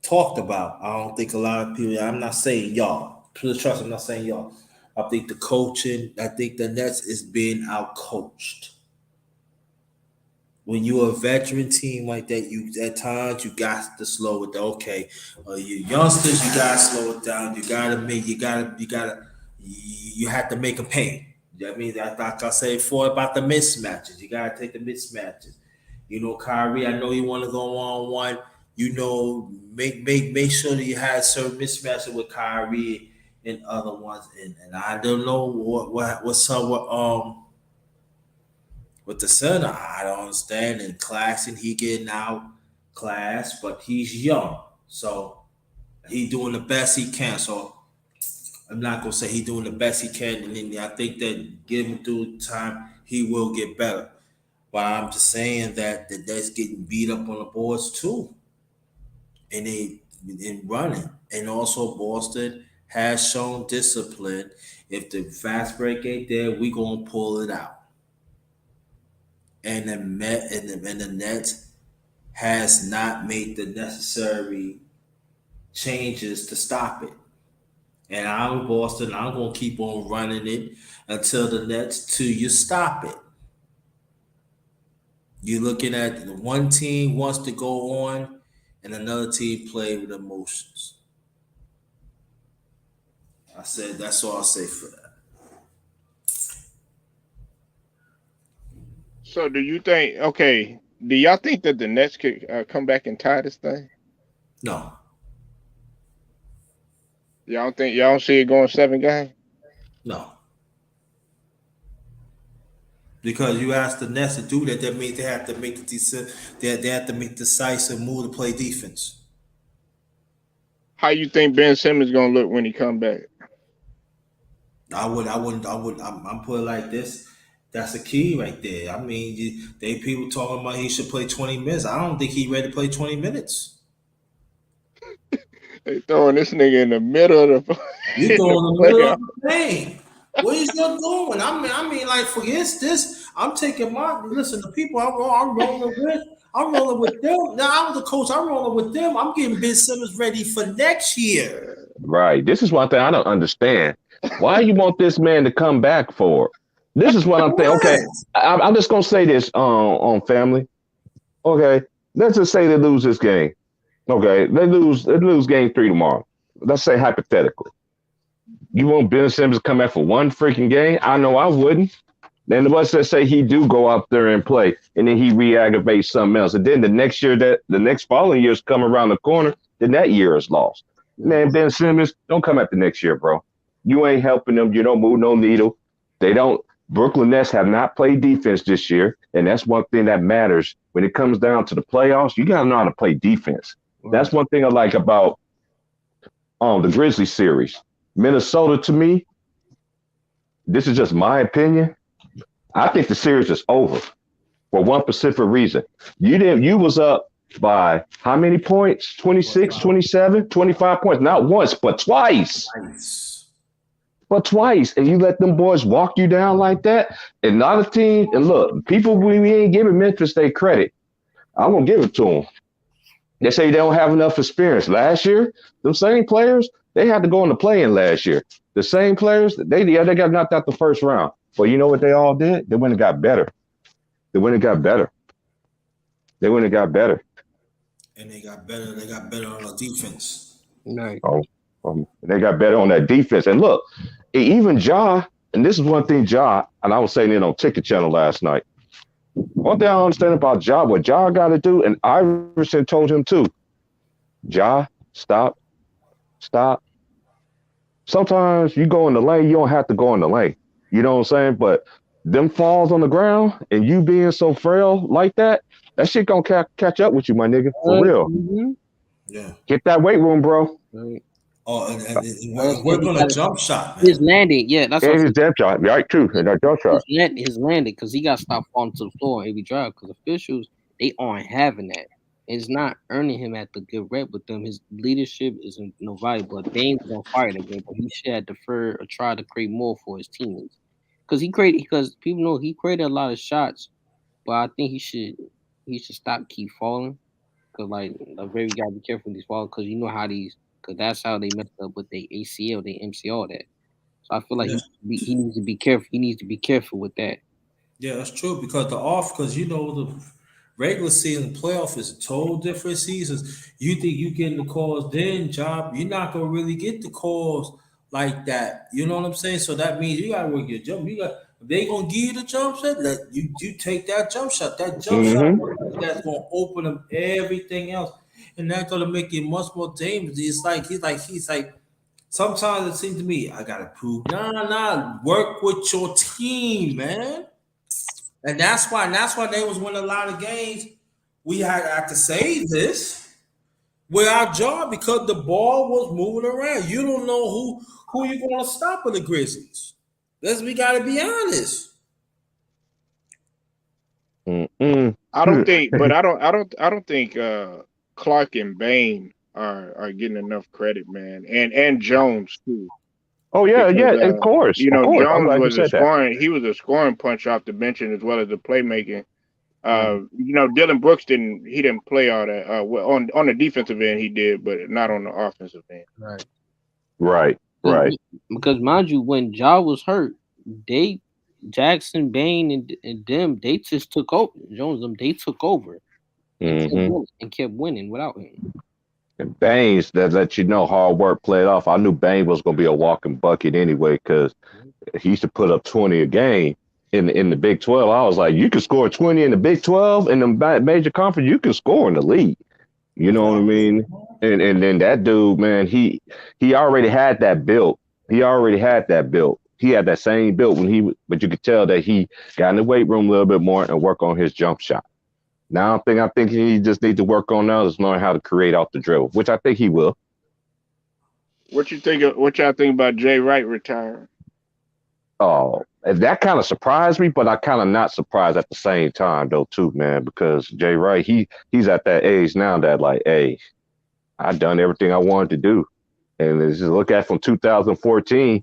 talked about. I don't think a lot of people. I'm not saying y'all. Please trust. I'm not saying y'all. I think the coaching. I think the Nets is being out coached. When you're a veteran team like that, you at times you got to slow it down. Okay, you youngsters, you gotta slow it down. You have to make them pay. That means like I say before about the mismatches. You gotta take the mismatches. You know, Kyrie, I know you want to go on one. You know, make sure that you had certain mismatches with Kyrie and other ones. And I don't know what's up with the center. I don't understand. And class and he getting out class, but he's young, so he doing the best he can. So I'm not gonna say he doing the best he can, and then I think that give him through time, he will get better. But I'm just saying that that's getting beat up on the boards too, and they in running, and also Boston has shown discipline. If the fast break ain't there, we gonna pull it out. And the Met and the Nets has not made the necessary changes to stop it. And I'm Boston. I'm gonna keep on running it until the Nets till you stop it. You're looking at one team wants to go on, and another team play with emotions. I said that's all I'll say for that. So do you think? Okay, do y'all think that the Nets could come back and tie this thing? No, Y'all don't see it going 7 games? no, because you ask the Nets to do that. That means they have to make they have to make decisive move to play defense. How you think Ben Simmons gonna look when he come back? I'm put it like this. That's the key right there. I mean, they people talking about he should play 20 minutes. I don't think he ready to play 20 minutes. They throwing this nigga in the middle of the You in throw the in the middle of playoff. the game. What is you doing? I mean, like forget this. I'm taking my listen. The people I'm rolling with. I'm rolling with them. Now I'm the coach. I'm rolling with them. I'm getting Ben Simmons ready for next year. Right. This is one thing I don't understand. Why you want this man to come back for? This is what I'm saying. Okay, What? I'm just gonna say this on family. Okay, let's just say they lose this game. Okay, they lose game 3 tomorrow. Let's say hypothetically, you want Ben Simmons to come back for one freaking game? I know I wouldn't. Then let's just say he do go out there and play, and then he re-aggravates something else, and then the next year that the next following years come around the corner, then that year is lost. Man, Ben Simmons, don't come at the next year, bro. You ain't helping them. You don't move no needle. They don't. Brooklyn Nets have not played defense this year, and that's one thing that matters when it comes down to the playoffs. You gotta know how to play defense. That's Right. one thing I like about the Grizzlies series. Minnesota, to me, this is just my opinion. I think the series is over for one specific reason. You was up. by how many points? 26, 27, 25 points. Not once, but twice. Nice. But twice. And you let them boys walk you down like that. And not a team. And look, people, we ain't giving Memphis their credit. I'm going to give it to them. They say they don't have enough experience. Last year, them same players, they had to go in the play-in last year. The same players, they got knocked out the first round. But you know what they all did? They went and got better. They went and got better. They went and got better. And they got better. They got better on the defense. Right. They got better on that defense. And look, even Ja, and this is one thing Ja, and I was saying it on Ticket Channel last night. One thing I don't understand about Ja, what Ja got to do, and Iverson told him too, Ja, stop. Sometimes you go in the lane, you don't have to go in the lane. You know what I'm saying? But them falls on the ground and you being so frail like that shit gonna catch up with you, my nigga. For real. Mm-hmm. Yeah. Get that weight room, bro. Right. Oh, and we're gonna jump shot, man. His landing, yeah, that's And what his jump shot, right, too. And that jump shot. his landing, because he got to stop falling to the floor on every drive. Because officials, they aren't having that. It's not earning him at the good rep with them. His leadership isn't valuable. Dame was on fire that game, but he should have deferred or tried to create more for his teammates. Because people know he created a lot of shots, but I think he should keep falling. Because like the very gotta be careful with these falls, because you know how because that's how they messed up with their ACL, they MCL that. So I feel like Yeah. he needs to be careful. He needs to be careful with that. Yeah, that's true because because you know the regular season playoff is a total different seasons. You think you getting the calls then, job, you're not gonna really get the calls like that. You know what I'm saying? So that means you gotta work your jump. If they gonna give you the jump shot, let you take that jump shot. That jump shot that's gonna open up everything else. And that's gonna make it much more dangerous. He's like sometimes it seems to me I gotta prove work with your team, man. And that's why they was winning a lot of games. We had to say this with our job because the ball was moving around. You don't know who you're gonna stop with the Grizzlies. We gotta be honest. I don't think, but I don't think Clark and Bain are getting enough credit, man, and Jones too, Oh yeah, because of course, of course. I'm Jones glad you was a said that. scoring, he was a scoring punch off the bench and as well as the playmaking. Dylan Brooks didn't play all that. Well, on the defensive end he did, but not on the offensive end. Right. Right. Because mind you, when Ja was hurt, Jackson, Bain, and them, they just took over. Jones, they took over and kept winning without him. And Baines, that let you know hard work played off. I knew Bain was going to be a walking bucket anyway because he used to put up 20 a game in the Big 12. I was like, you can score 20 in the Big 12 in the major conference. You can score in the league. You know what I mean? And then that dude, man, he already had that built. He had that same built but you could tell that he got in the weight room a little bit more and work on his jump shot. Now I think he just needs to work on now is learn how to create off the dribble, which I think he will. What y'all think about Jay Wright retiring? Oh, that kind of surprised me, but I kind of not surprised at the same time though too, man, because Jay Wright, he's at that age now that like, hey, I've done everything I wanted to do. And just look at from 2014,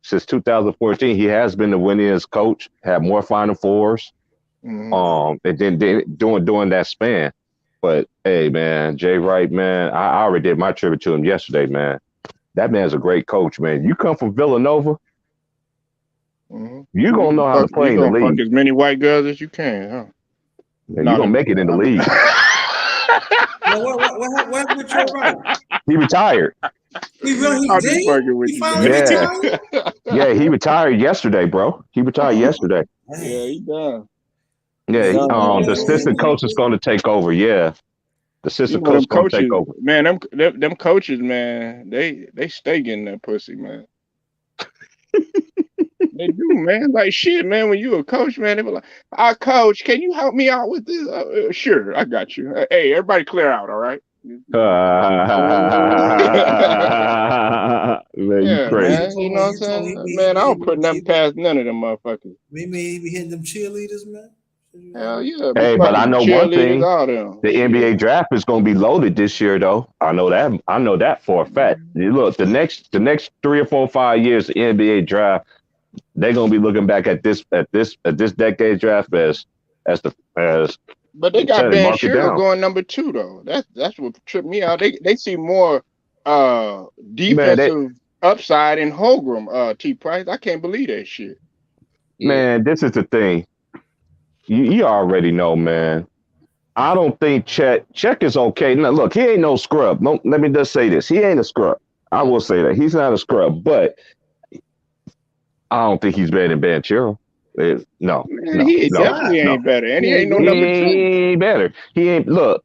since 2014, he has been the winningest coach, had more Final Fours. And then during that span. But hey, man, Jay Wright, man, I already did my tribute to him yesterday, man. That man's a great coach, man. You come from Villanova, you're gonna know how to play in the league. Fuck as many white girls as you can, huh? You're gonna make it in the league. What happened with Jay Wright? He retired. He did? He finally retired? Yeah, he retired yesterday, bro. He retired yesterday. Yeah, he done. Yeah, the assistant coach is going to take over. Yeah, the assistant coach is going to take over. Man, them coaches, man, they stay getting that pussy, man. They do, man. Like shit, man. When you a coach, man, they be like, coach, can you help me out with this?" Sure, I got you. Hey, everybody, clear out, all right? Man, you crazy. Man, you know what I'm saying? Man, I don't put nothing past none of them motherfuckers. Maybe he be hitting them cheerleaders, man. Hell yeah, be Hey, but I fucking know one cheerleaders, thing. all them. The Shit. NBA draft is going to be loaded this year, though. I know that. I know that for a fact. You look, the next 3 or 4 5 years, the NBA draft, they're going to be looking back at this decade draft as But they got said, Ben mark it Sherrill down, going number 2 though. That's what tripped me out. They see more man. defensive upside in Holgram, T Price. I can't believe that shit. Yeah. This is the thing. You already know, man. I don't think Chet is okay. Now, look, he ain't no scrub. No, let me just say this. He ain't a scrub. I will say that he's not a scrub, but I don't think he's better than Banchero. No, Man, no, he He's no, definitely not. no. ain't better. And he Yeah, ain't no He number 2. ain't better. He ain't. Look.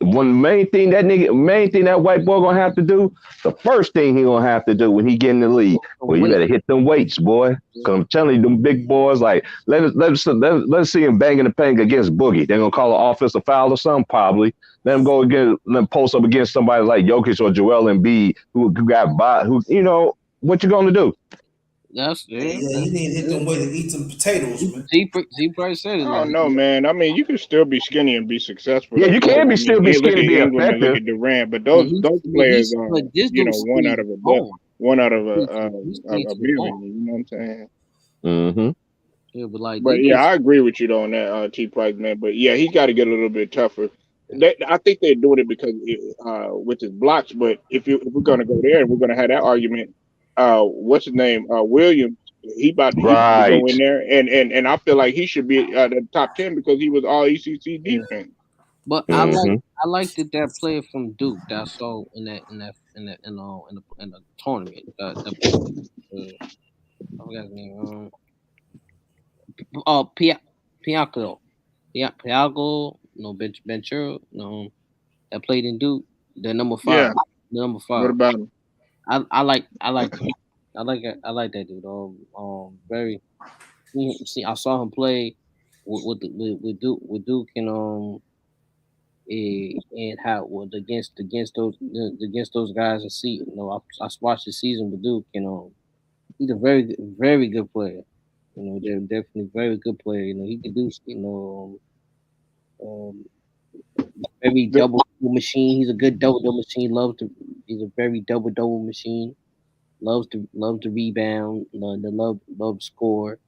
One main thing that white boy gonna have to do. The first thing he gonna have to do when he get in the league, well, you wait. better hit them weights, boy. Cause I'm telling you, them big boys, like let's see him banging the paint against Boogie. They're gonna call an offensive foul or something probably. Let him go against, let him post up against somebody like Jokic or Joel Embiid who got by. Who what you gonna do? That's yeah. Yeah, you need to hit them way to eat some potatoes, man. Z Price said I it don't like know, man. I mean, you can still be skinny and be successful Yeah, though, you bro. can I be mean, still be look skinny, at be Ingram and look effective. at Durant, but but those players are, but this dude one out stays of home. one out of He stays a too home. million. You know what I'm saying? Mm-hmm. Yeah, but like But they yeah, just I agree with you though on that, T Price, man. But yeah, he got to get a little bit tougher. I think they're doing it because with his blocks. But if we're gonna go there and we're gonna have that argument, what's his name? Williams. He about to go in Right. there, and I feel like he should be the top 10 because he was all ECC Yeah. defense. but Mm-hmm. I liked that player from Duke that I saw in the tournament that played I forgot his name. Pianco. Pianco, no Benchero, no that played in Duke. The number five. Yeah. The number What five. about him? I like him. I like that dude. Very. See, I saw him play with Duke and how was against those guys. And see, I watched the season with Duke. He's a very good player. They're definitely very good player. He can do. Um, very The, double machine. He's a good double machine. He's a very double machine. Loves to rebound. Love to score.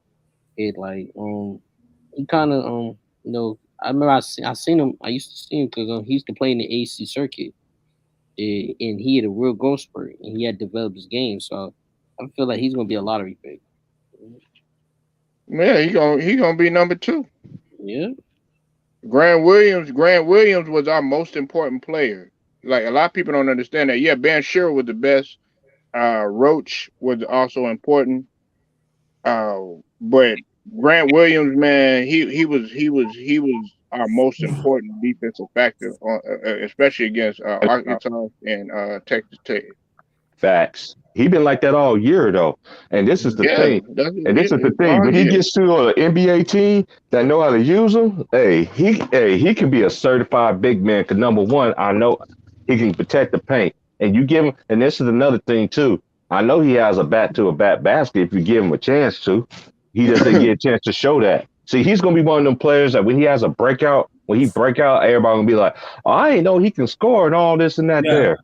It like he kind of I remember I seen him. I used to see him because he used to play in the AC circuit, and he had a real growth spurt, and he had developed his game. So I feel like he's gonna be a lottery pick. yeah, he gonna be number 2. Yeah. Grant Williams was our most important player. Like a lot of people don't understand that. Yeah, Ben Sherrill was the best. Roach was also important. But Grant Williams, man, he was our most important defensive factor, especially against Arkansas and Texas Tech. Facts. He been like that all year though, and this is the Yeah, thing. that's And this is the it, thing. all When he year. gets to an NBA team that know how to use him, he can be a certified big man. Cause number one, I know he can protect the paint, and you give him. And this is another thing too. I know he has a bat to a bat basket if you give him a chance to. He just didn't get a chance to show that. See, he's gonna be one of them players that when he has a breakout, when he break out, everybody gonna be like, "Oh, I ain't know he can score and all this and that." Yeah. There,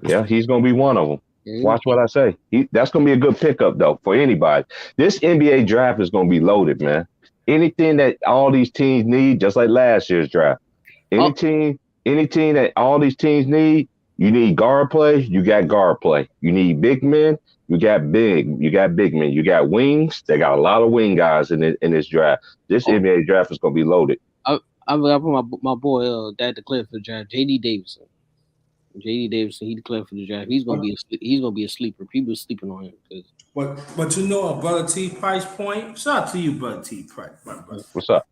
yeah, he's gonna be one of them. Yeah. Watch what I say. That's going to be a good pickup, though, for anybody. This NBA draft is going to be loaded, man. Anything that all these teams need, just like last year's draft. Oh, Any team that all these teams need, you need guard play, you got guard play. You need big men, you got big men. You got wings. They got a lot of wing guys in this draft. This oh, NBA draft is going to be loaded. I put my boy that declared for the draft. JD Davidson. He declared for the draft. He's gonna be a sleeper. People are sleeping on him because But brother T Price point. Shout out to you, brother T Price, my brother. What's up?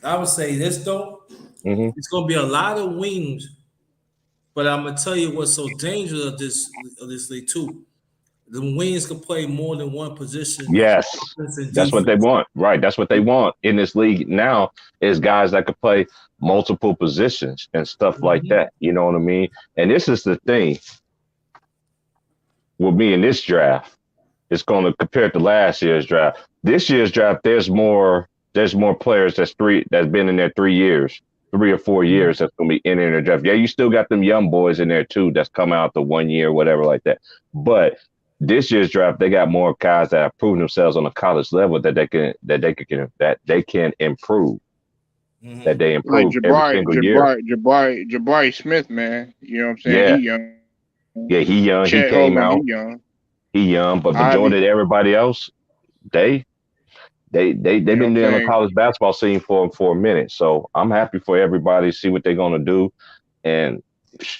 I would say this though. Mm-hmm. It's gonna be a lot of wings, but I'm gonna tell you what's so dangerous of this league too. The wings can play more than one position, Yes, offense and that's what they defense. want. Right. That's what they want in this league now is guys that could play multiple positions and stuff like Mhm. that. You know what I mean? And this is the thing with me in this draft. It's going to compare to last year's draft. This year's draft, there's more. there's more players that's been in there 3 years, 3 or 4 years that's gonna be in the draft. Yeah, you still got them young boys in there too that's come out the 1 year, whatever like that. But this year's draft, they got more guys that have proven themselves on a college level that they can improve, that Mm-hmm. they Like improve every single year. Jabari Smith, man. You know what I'm saying? He Yeah, young. yeah, he young, he Chet came Holmgren, he out, young. he young, but Ivy, majority of everybody else, they they've you know what been I'm there on the saying? college basketball scene for a minute. So I'm happy for everybody to see what they're gonna do. And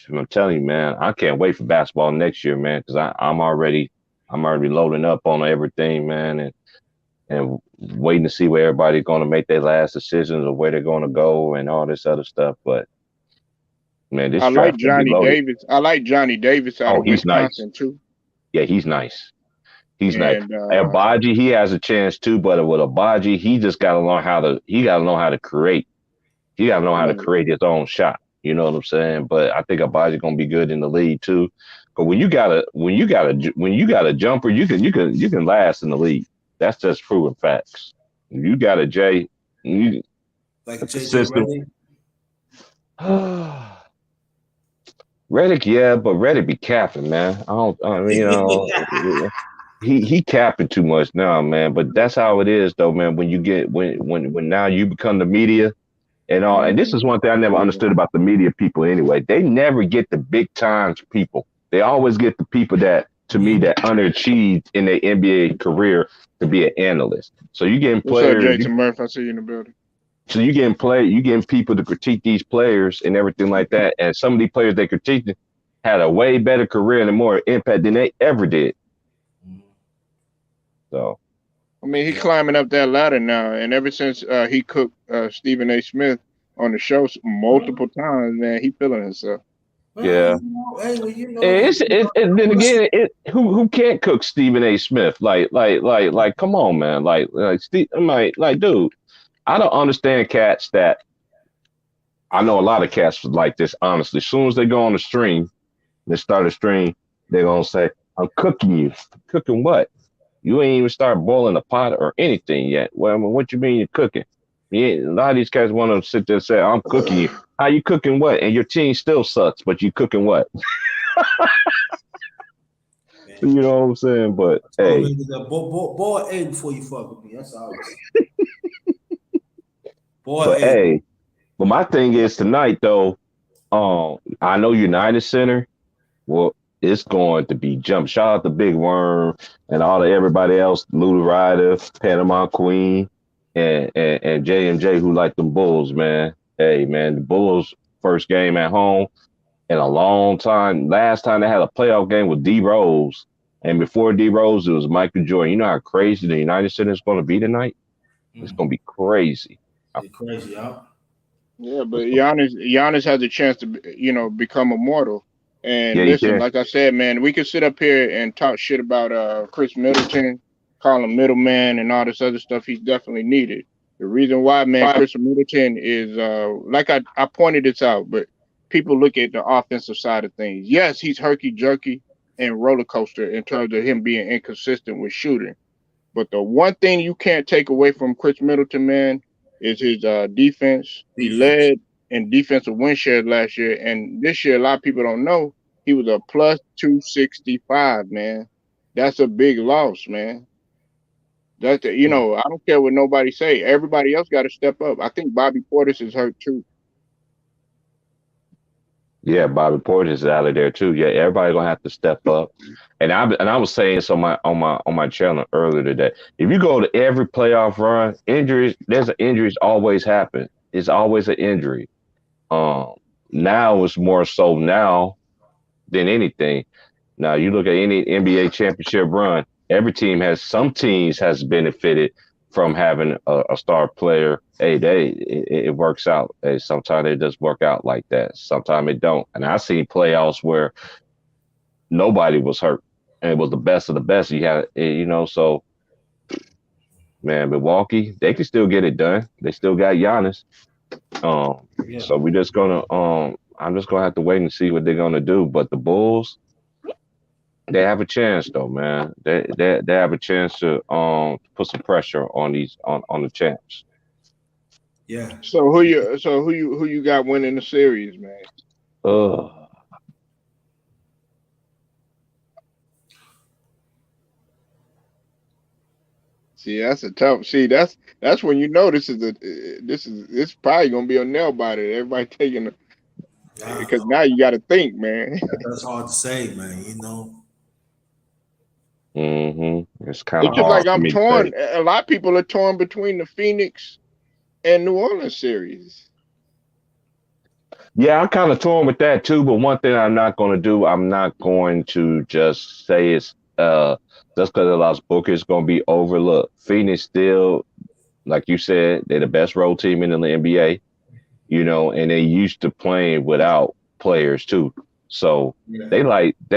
I'm telling you, man, I can't wait for basketball next year, man, because I'm already loading up on everything, man, and waiting to see where everybody's gonna make their last decisions of where they're gonna go and all this other stuff. But man, this I like draft gonna be Johnny loaded. Davis. I like Johnny Davis out Oh, of he's nice. Wisconsin too. Yeah, he's nice. He's nice. And Abaji, he has a chance too, but with Abaji, he just gotta learn how to create. He gotta know how to right. create his own shot. You know what I'm saying? But I think Abaji gonna be good in the league too. But when you got a jumper, you can last in the league. That's just proven facts. If you got a J, you Like a JJ consistent. Redick. Reddick, yeah, but Reddick be capping, man. I don't. I mean, he capping too much now, man. But that's how it is, though, man. When you get when now you become the media and all, and this is one thing I never Yeah. understood about the media people. Anyway, they never get the big time people. They always get the people that, to me, that underachieved in their NBA career to be an analyst. So you getting What's up, players. Jason Murphy? I see you in the building. So you getting people to critique these players and everything like that. And some of these players they critiqued had a way better career and more impact than they ever did. So I mean, he climbing up that ladder now, and ever since he cooked Stephen A. Smith on the show multiple times, man, he feeling himself. Well, yeah. hey, well, you know, And then again, who can't cook Stephen A. Smith? Like, come on, man. Like Steve, I'm like, dude, I don't understand cats that I know a lot of cats like this, honestly. As soon as they go on the stream, they start a stream, they're gonna say, I'm cooking you. Cooking what? You ain't even start boiling the pot or anything yet. Well, I mean, what you mean you're cooking? Yeah, a lot of these guys want to sit there and say, I'm cooking you. How you cooking what? And your team still sucks, but you cooking what? man, You know what I'm saying? But told hey, me that boy A before you fuck with me. That's all I was boy but A. hey, but my thing is tonight though, I know United Center. Well, it's going to be jump. Shout out to Big Worm and all of everybody else, Lou Ryder, Panama Queen, and J and J who like them Bulls, man. Hey, man, the Bulls first game at home in a long time. Last time they had a playoff game with D Rose, and before D Rose, it was Michael Jordan. You know how crazy the United Center is going to be tonight? It's going to be crazy. It's crazy, huh? Yeah, but Giannis has a chance to, become immortal. Yeah, And you listen, can. like I said, man, we could sit up here and talk shit about Chris Middleton, call him middleman, and all this other stuff. He's definitely needed. The reason why, man, Chris Middleton is like I pointed this out, but people look at the offensive side of things. Yes, he's herky jerky and roller coaster in terms of him being inconsistent with shooting. But the one thing you can't take away from Chris Middleton, man, is his defense. He Defense. led in defensive win shares last year, and this year a lot of people don't know he was a plus 265, man. That's a big loss, man. I don't care what nobody say. Everybody else got to step up. I think Bobby Portis is hurt too. Yeah, Bobby Portis is out of there too. Yeah, everybody's gonna have to step up. And I was saying this on my channel earlier today. If you go to every playoff run, injuries always happen. It's always an injury. Um, Now it's more so now than anything. Now you look at any NBA championship run, some teams has benefited from having a star player. Hey, it works out. Hey, sometimes it does work out like that. Sometimes it don't. And I seen playoffs where nobody was hurt and it was the best of the best. You had, so man, Milwaukee, they can still get it done. They still got Giannis. Yeah. So we just gonna I'm just gonna have to wait and see what they're gonna do. But the Bulls, they have a chance though, man. They have a chance to put some pressure on the champs. Yeah. So who you got winning the series, man? Ugh. See, that's a tough. See, that's when you know this is probably gonna be a nail biter. Everybody taking Nah, because now you got to think, man. that's hard to say, man. It's kind of It's just hard like for I'm me to torn. say. A lot of people are torn between the Phoenix and New Orleans series. Yeah, I'm kind of torn with that too. But one thing I'm not going to do, I'm not going to just say it's just because they lost Booker, it's going to be overlooked. Phoenix still, like you said, they're the best road team in the NBA. And they used to playing without players too. So Yeah. they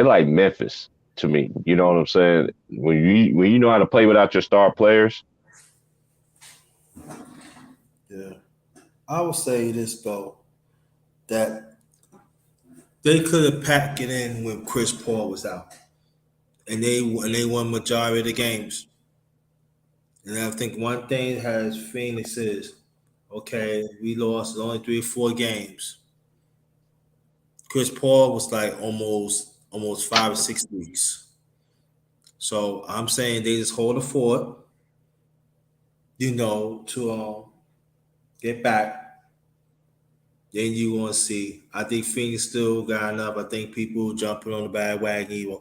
like Memphis to me. You know what I'm saying? When you know how to play without your star players. Yeah. I would say this though, that they could have packed it in when Chris Paul was out, and they won majority of the games. And I think one thing has Phoenix is, okay, we lost only 3 or 4 games. Chris Paul was like almost 5 or 6 weeks. So I'm saying they just hold the fort, to get back. Then you gonna see. I think Phoenix still got enough. I think people jumping on the bandwagon.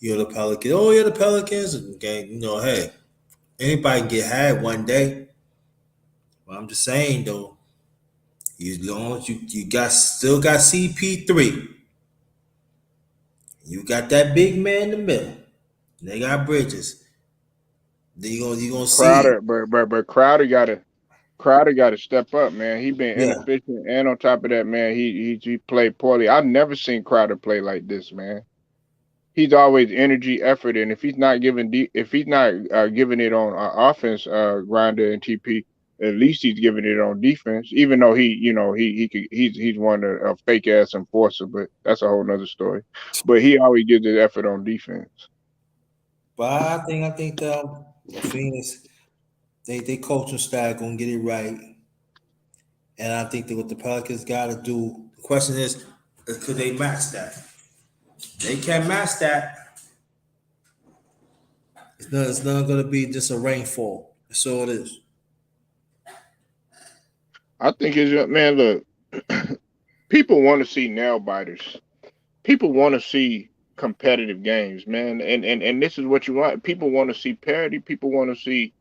The Pelicans. Oh yeah, the Pelicans. Okay, hey, anybody can get had one day. But I'm just saying though, as long as you got still got CP3, you got that big man in the middle. They got Bridges. Then you gonna see it. But Crowder got to step up, man. He been Yeah. inefficient, and on top of that, man, he played poorly. I've never seen Crowder play like this, man. He's always energy, effort, and if he's not giving it on offense, Grinder and TP, at least he's giving it on defense. Even though he's one a fake ass enforcer, but that's a whole nother story. But he always gives his effort on defense. But I think the Phoenix, they coaching staff gonna get it right. And I think that what the Pelicans gotta do, the question is, could they match that? They can't match that. It's not gonna be just a rainfall. So it is. I think man. Look, people want to see nail biters. People want to see competitive games, man. And this is what you want. People want to see parity. People want to see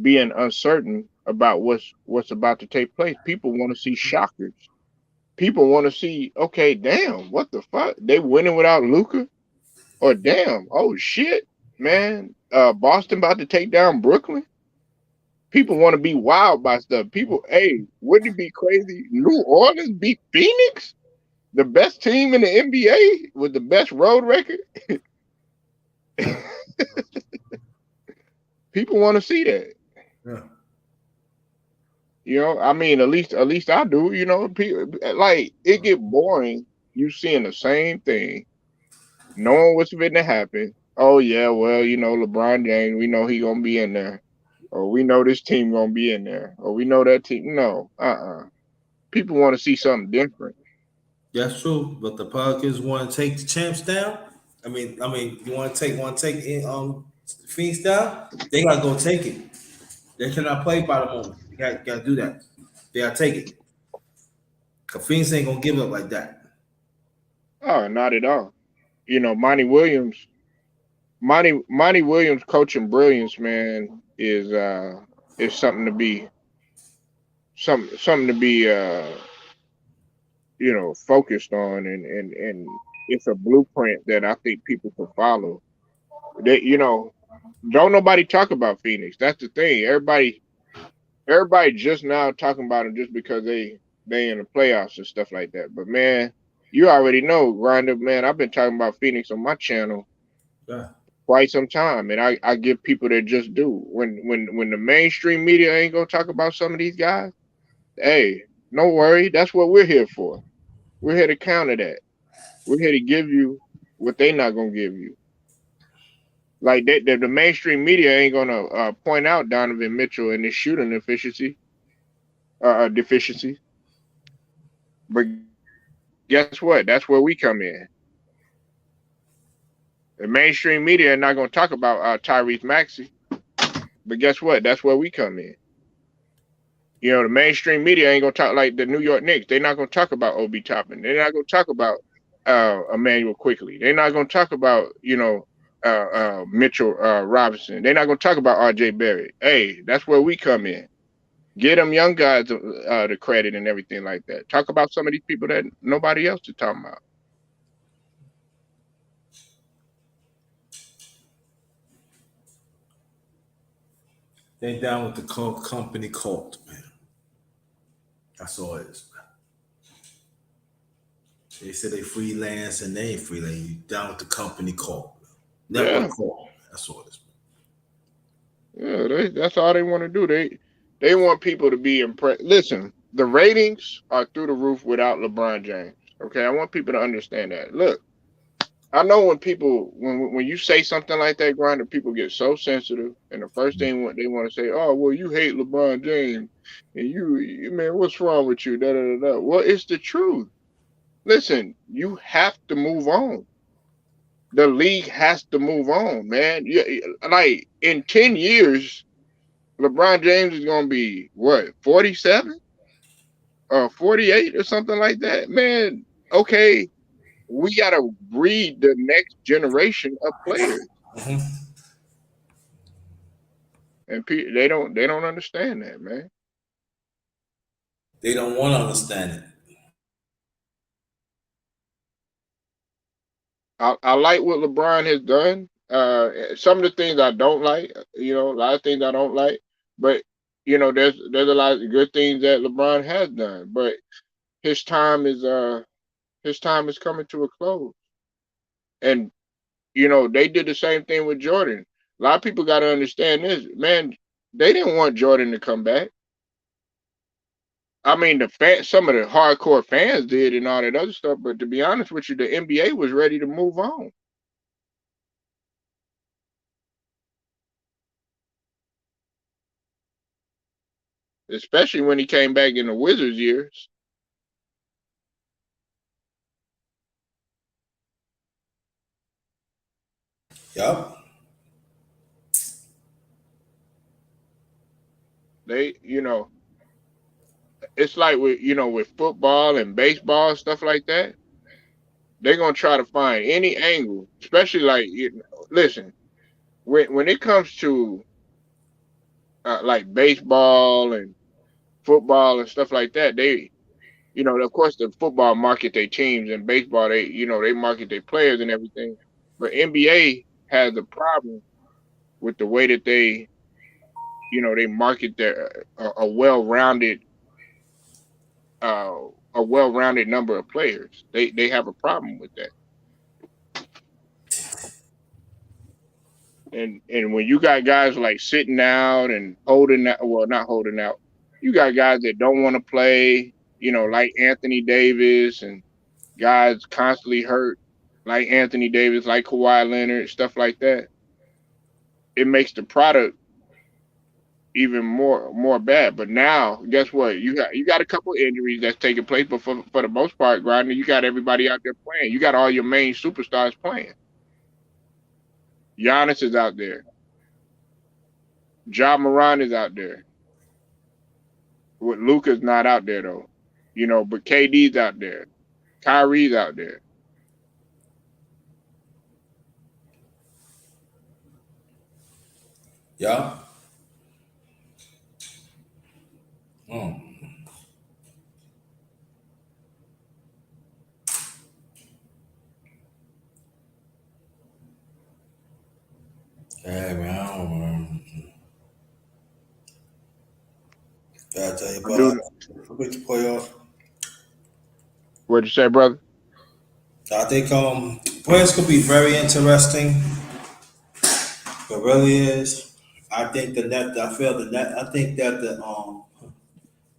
being uncertain about what's about to take place. People want to see shockers. People want to see, okay, damn, what the fuck? They winning without Luca? Or damn, oh shit, man. Boston about to take down Brooklyn. People want to be wild by stuff. People, hey, wouldn't it be crazy? New Orleans beat Phoenix, the best team in the NBA with the best road record. People want to see that. Yeah. I mean, at least I do. Like it get boring. You seeing the same thing, knowing what's going to happen. Oh yeah, well, LeBron James, we know he gonna be in there, or we know this team gonna be in there, or we know that team. No, people want to see something different. That's true. But the Pelicans want to take the champs down. You want to take Phoenix down? They gotta go take it. They cannot play by the moment. You gotta do that. They gotta take it. Cause Phoenix ain't gonna give up like that. Oh, not at all. Monty Williams coaching brilliance, man, is something to be focused on, and it's a blueprint that I think people can follow. Don't nobody talk about Phoenix. That's the thing. Everybody just now talking about them just because they in the playoffs and stuff like that. But man, you already know, Grinder, man. I've been talking about Phoenix on my channel Yeah. quite some time, and I give people that just do. When the mainstream media ain't gonna talk about some of these guys, hey, no worry. That's what we're here for. We're here to counter that. We're here to give you what they not gonna give you. Like the mainstream media ain't gonna point out Donovan Mitchell and his shooting efficiency. deficiencies. But guess what? That's where we come in. The mainstream media are not going to talk about Tyrese Maxey. But guess what? That's where we come in. You know, the mainstream media ain't gonna talk like the New York Knicks. They're not gonna talk about Obi Toppin. They're not gonna talk about Emmanuel Quickly. They're not gonna talk about Mitchell Robinson. They're not gonna talk about R.J. Barrett. Hey, that's where we come in. Get them young guys the credit and everything like that. Talk about some of these people that nobody else is talking about. They down with the company cult, man. That's all it is, man. They say they freelance and they ain't freelance. You down with the company cult. Network Yeah, cult. That's all it is. yeah. That's all they want to do. They want people to be impressed. Listen, the ratings are through the roof without LeBron James. Okay, I want people to understand that. Look, I know when you say something like that, Grinder, people get so sensitive, and the first thing what they want to say, oh well, you hate LeBron James, and you man, what's wrong with you? Da da da da. Well, it's the truth. Listen, you have to move on. The league has to move on, man. Like in 10 years, LeBron James is gonna be what 47 or 48 or something like that, man. Okay, we gotta breed the next generation of players. Mm-hmm. And they don't understand that, man. They don't want to understand it. I like what LeBron has done. Some of the things I don't like, a lot of things I don't like, but there's a lot of good things that LeBron has done. But his time is his time is coming to a close. And they did the same thing with Jordan. A lot of people got to understand this, man. They didn't want Jordan to come back. I mean, some of the hardcore fans did and all that other stuff, but to be honest with you, the NBA was ready to move on, especially when he came back in the Wizards years. Yup. They, it's like with football and baseball stuff like that. They're gonna try to find any angle, especially like, listen, when it comes to like baseball and football and stuff like that, of course, the football market their teams, and baseball they market their players and everything. But NBA has a problem with the way that they market their uh, a well-rounded number of players. They have a problem with that. And when you got guys like sitting out and holding out, well, not holding out, you got guys that don't want to play, like Anthony Davis, and guys constantly hurt, like Anthony Davis, like Kawhi Leonard, stuff like that. It makes the product even more bad. But now, guess what? You got a couple injuries that's taking place, but for the most part, Gardner, you got everybody out there playing. You got all your main superstars playing. Giannis is out there. Ja Morant is out there. With Luka's not out there though. But KD's out there. Kyrie's out there. Yup. Mm. Yeah, man. I don't know. Gotta tell you, I'm but doing. with the playoff, What'd you say, brother? I think playoffs could be very interesting. It really is. I think the net. I feel the net. I think that the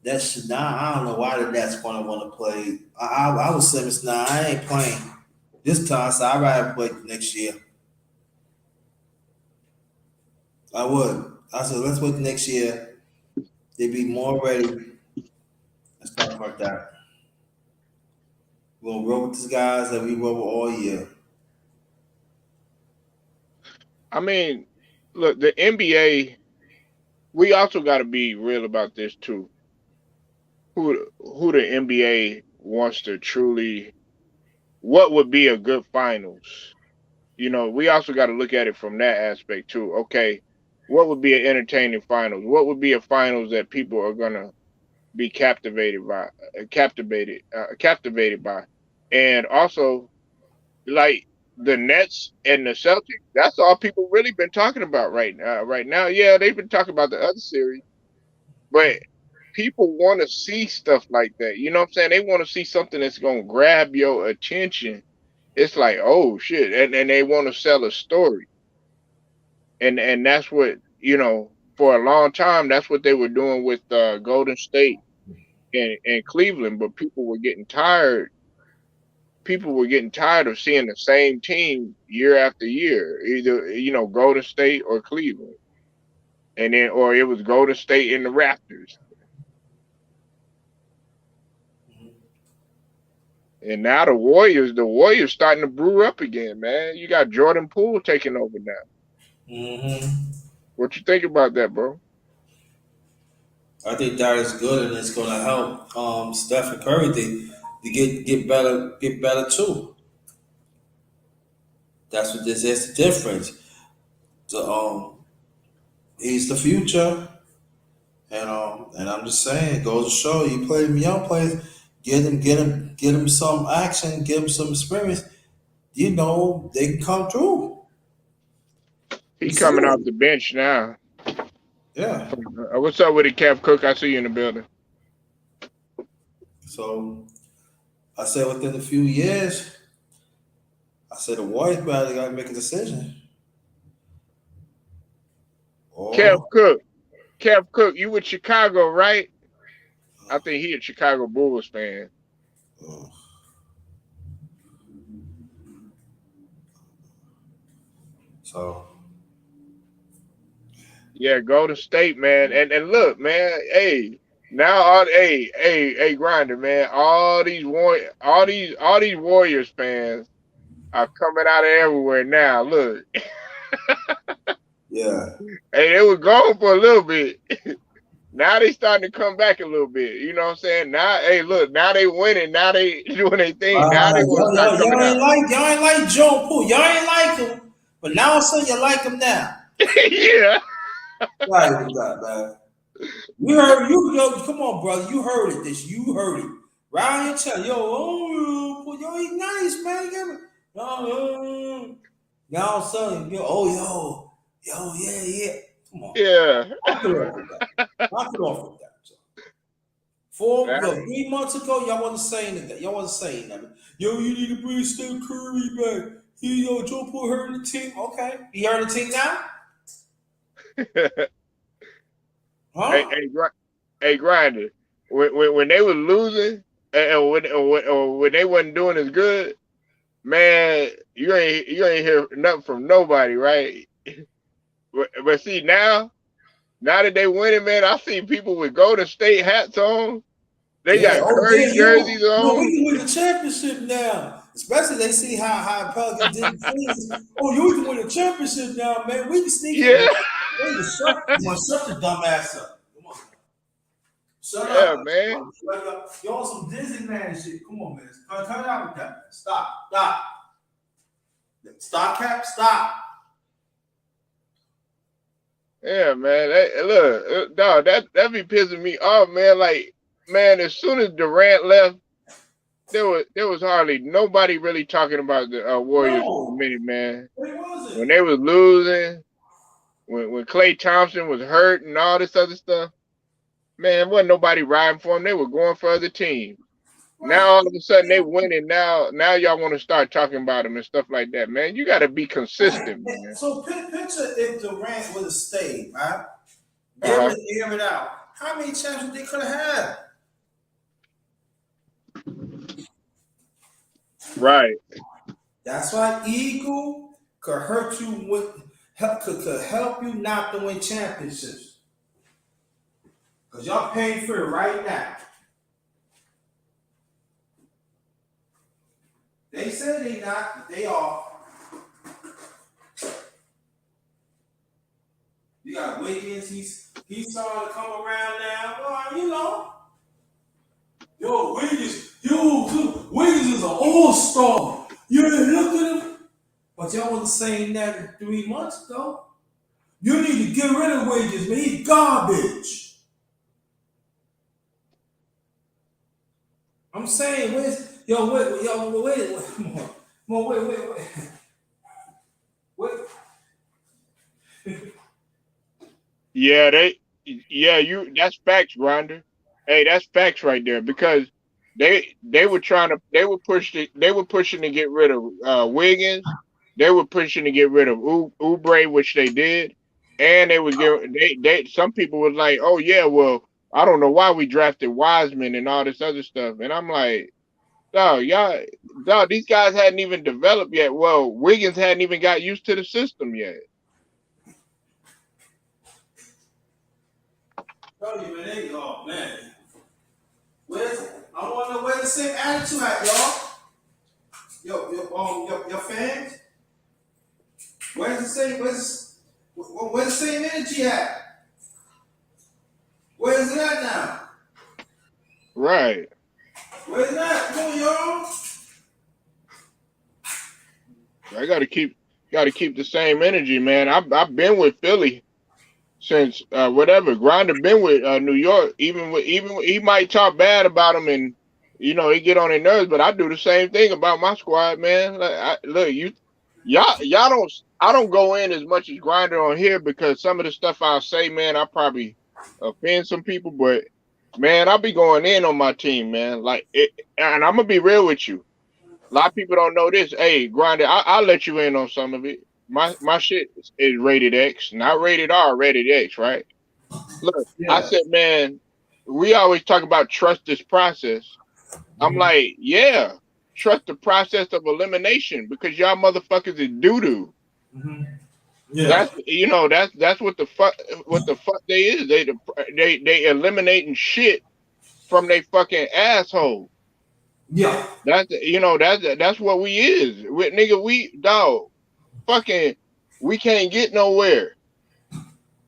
Nets. Now I don't know why the Nets want to play. I was saying, nah, I ain't playing this time. So I'd rather play next year. I would. I said, let's wait next year. They'd be more ready. about that? We're gonna roll with these guys that we roll with all year. I mean, look, the NBA. We also got to be real about this too. Who the NBA wants to truly? What would be a good finals? We also got to look at it from that aspect too. Okay, what would be an entertaining finals? What would be a finals that people are gonna be captivated by, and also like the Nets and the Celtics. That's all people really been talking about right now. Right now, yeah, they've been talking about the other series, but people want to see stuff like that. You know what I'm saying? They want to see something that's gonna grab your attention. It's like, oh shit, and they want to sell a story, and that's what for a long time. That's what they were doing with Golden State and Cleveland, but people were getting tired of seeing the same team year after year, either Golden State or Cleveland, and then or it was Golden State and the Raptors, and now the Warriors starting to brew up again, man. You got Jordan Poole taking over now. Mm-hmm. What you think about that, bro? I think that is good, and it's gonna help Steph and Curry to get better too. That's what this is the difference. The he's the future, and I'm just saying, it goes to show you play them young players, get him some action, give him some experience. They can come through. We He see coming off it. the bench now. Yeah. What's up with it, Kev Cook? I see you in the building. So I said within a few years, I said the Warriors probably got to make a decision. Kev Or Cook. Kev Cook, you with Chicago, right? I think he a Chicago Bulls fan. uh, so Yeah, Golden State, man. And look, man, hey, now hey, Grinder, man, all these Warriors fans are coming out of everywhere now. Look, yeah, hey, they were gone for a little bit. Now they starting to come back a little bit. You know what I'm saying? Now, hey, look, now they winning. Now they doing their thing. Now they want to start coming out. y'all ain't like Joe Poole. Y'all ain't like him, but now all of a sudden you like him now. Yeah. Right, man. You heard come on, brother. You heard it. You heard it. Round your chest, yo, he nice, man. Now all of a sudden, yeah. Come on, Yeah. knock it off with that. Knock it off with that. So. Now, 3 months ago, y'all wasn't saying that. Y'all wasn't saying that. Yo, you need to bring Steph Curry back. Joe Poole hurt the team. Okay, he hurt the team now, hey, huh? hey, Grinder. When they were losing and when they wasn't doing as good, man, you ain't hear nothing from nobody, right? But see now that they winning, man, I see people with Golden State hats on. They Yeah. got Oh, Curry yeah. jerseys We on. can win the championship now. Especially they see how Pelicans did things. Oh, you can win the championship now, man. We can sneak it. Yeah, They can shut the dumbass up. Come on, shut yeah, up. man. Shut up. You're on some Disneyland shit. Come on, man. Cut it out with that, man. Stop. Stop, Cap. Stop. Yeah, man. Look, dog, that be pissing me off, man. Like, man, as soon as Durant left, there was hardly nobody really talking about the Warriors for a No, minute, man. it wasn't. When they was losing, when Klay Thompson was hurt and all this other stuff, man, wasn't nobody riding for them. They were going for other teams. Now Right. all of a sudden they winning. Now y'all want to start talking about them and stuff like that, man. You got to be Right. consistent, man. So picture if Durant would have stayed, right? Uh Give huh. it, air it out. How many championships they could have had? Right. That's why ego could hurt you could help you not to win championships. Cause y'all paying for it right now. They said they not, but they are. You got Wiggins. He's starting to come around now. Well, you know, Wiggins is an all-star. You look at him. But y'all wasn't saying that in 3 months ago. You need to get rid of Wiggins, man. He's garbage. I'm saying, wait, come on, wait. Yeah, that's facts, Grinder. Hey, that's facts right there because they were pushing to get rid of Wiggins. They were pushing to get rid of Oubre, which they did, and they some people was like, oh yeah, well, I don't know why we drafted Wiseman and all this other stuff, and I'm like, dog, these guys hadn't even developed yet. Well, Wiggins hadn't even got used to the system yet. Tell you, man, oh man. I want to know where the same attitude at, y'all. Your fans. Where's the same energy at? Where's it at now? Right. Where's it at? Come on, y'all. I gotta keep the same energy, man. I've been with Philly since whatever. Grinder been with New York. Even he might talk bad about them and he get on their nerves, but I do the same thing about my squad, man. Look, y'all don't. I don't go in as much as Grinder on here because some of the stuff I'll say, man, I probably offend some people, but man, I'll be going in on my team, man. And I'm gonna be real with you. A lot of people don't know this. Hey, Grinder, I'll let you in on some of it. My shit is rated X, not rated R, rated X, right? Look, I Yeah. said, man, we always talk about trust this process. I'm like, yeah, trust the process of elimination because y'all motherfuckers is doo doo. Mm-hmm. Yeah. That's what the fuck they is. They eliminating shit from they fucking asshole. Yeah. That's what we is. We dog fucking we can't get nowhere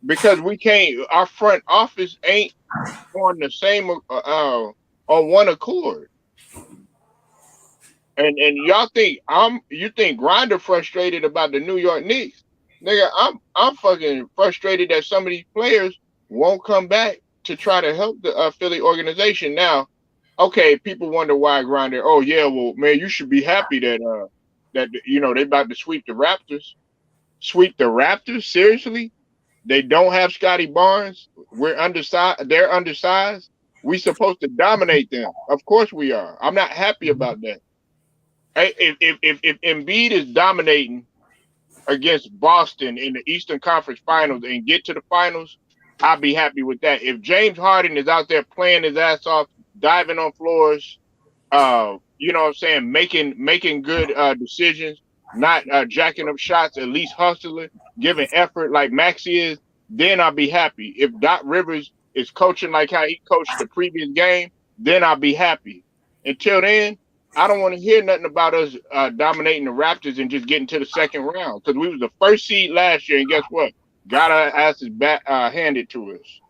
because we can't. Our front office ain't on the same on one accord. And y'all think you think Grinder frustrated about the New York Knicks, nigga? I'm fucking frustrated that some of these players won't come back to try to help the Philly organization. Now, okay, people wonder why Grinder. Oh yeah, well man, you should be happy that they about to sweep the Raptors. Sweep the Raptors? Seriously? They don't have Scotty Barnes. We're undersized. They're undersized. We supposed to dominate them. Of course we are. I'm not happy about that. If Embiid is dominating against Boston in the Eastern Conference Finals and get to the finals, I'll be happy with that. If James Harden is out there playing his ass off, diving on floors, you know what I'm saying, making good decisions, not jacking up shots, at least hustling, giving effort like Maxi is, then I'll be happy. If Doc Rivers is coaching like how he coached the previous game, then I'll be happy. Until then, I don't want to hear nothing about us dominating the Raptors and just getting to the second round because we was the first seed last year, and guess what? Got our asses back handed to us.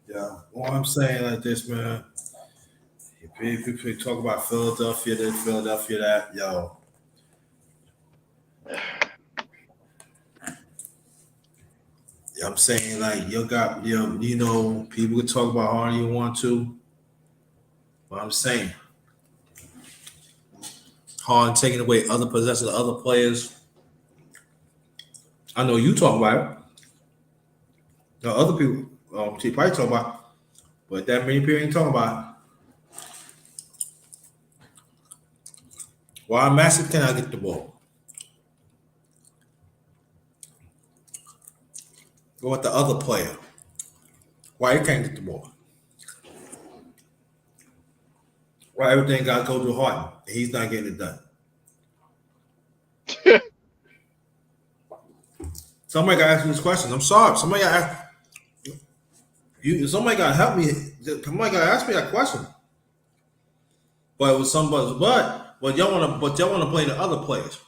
Yeah. Well, I'm saying like this, man. If people talk about Philadelphia, this, Philadelphia, that, yo. I'm saying like people can talk about how you want to, but I'm saying Harden taking away other possessions of other players. I know you talk about it. The other people, she probably talk about, but that many people ain't talking about it. Why Massive cannot get the ball? Go with the other player. Why he can't get the ball? Why everything got to go to Harden and he's not getting it done? Somebody got to ask me this question. I'm sorry. Somebody got to ask you. Somebody got to help me. Somebody got to ask me that question. But with somebody, but y'all wanna play the other players.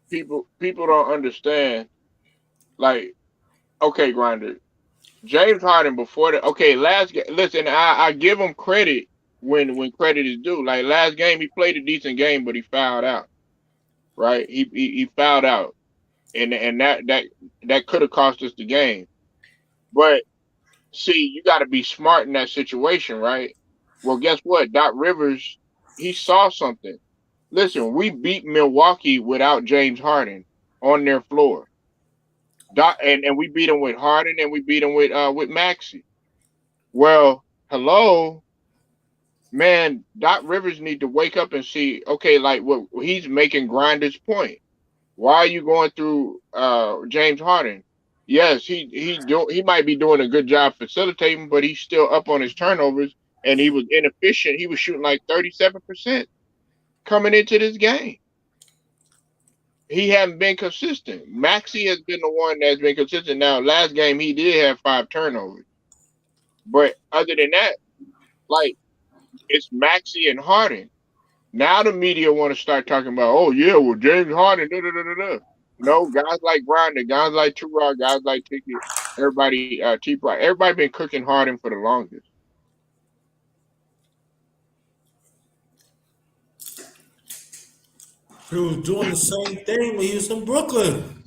People don't understand. Like, okay, Grinder, James Harden before the okay last game. Listen, I give him credit when credit is due. Like last game, he played a decent game, but he fouled out. Right? He fouled out, and that could have cost us the game. But see, you got to be smart in that situation, right? Well, guess what? Doc Rivers, he saw something. Listen, we beat Milwaukee without James Harden on their floor. And we beat them with Harden and we beat them with Maxey. Well, hello, man. Doc Rivers need to wake up and see. Okay, like what he's making Grinder's point. Why are you going through James Harden? Yes, he might be doing a good job facilitating, but he's still up on his turnovers and he was inefficient. He was shooting like 37% coming into this game. He hadn't been consistent. Maxey has been the one that's been consistent. Now, last game he did have 5 turnovers, but other than that, like it's Maxey and Harden. Now the media want to start talking about, oh yeah, well James Harden, da da da da da. No, guys like Grindr, guys like Turok, guys like Ticket, everybody, T Pride, everybody been cooking Harden for the longest. He was doing the same thing when he was in Brooklyn.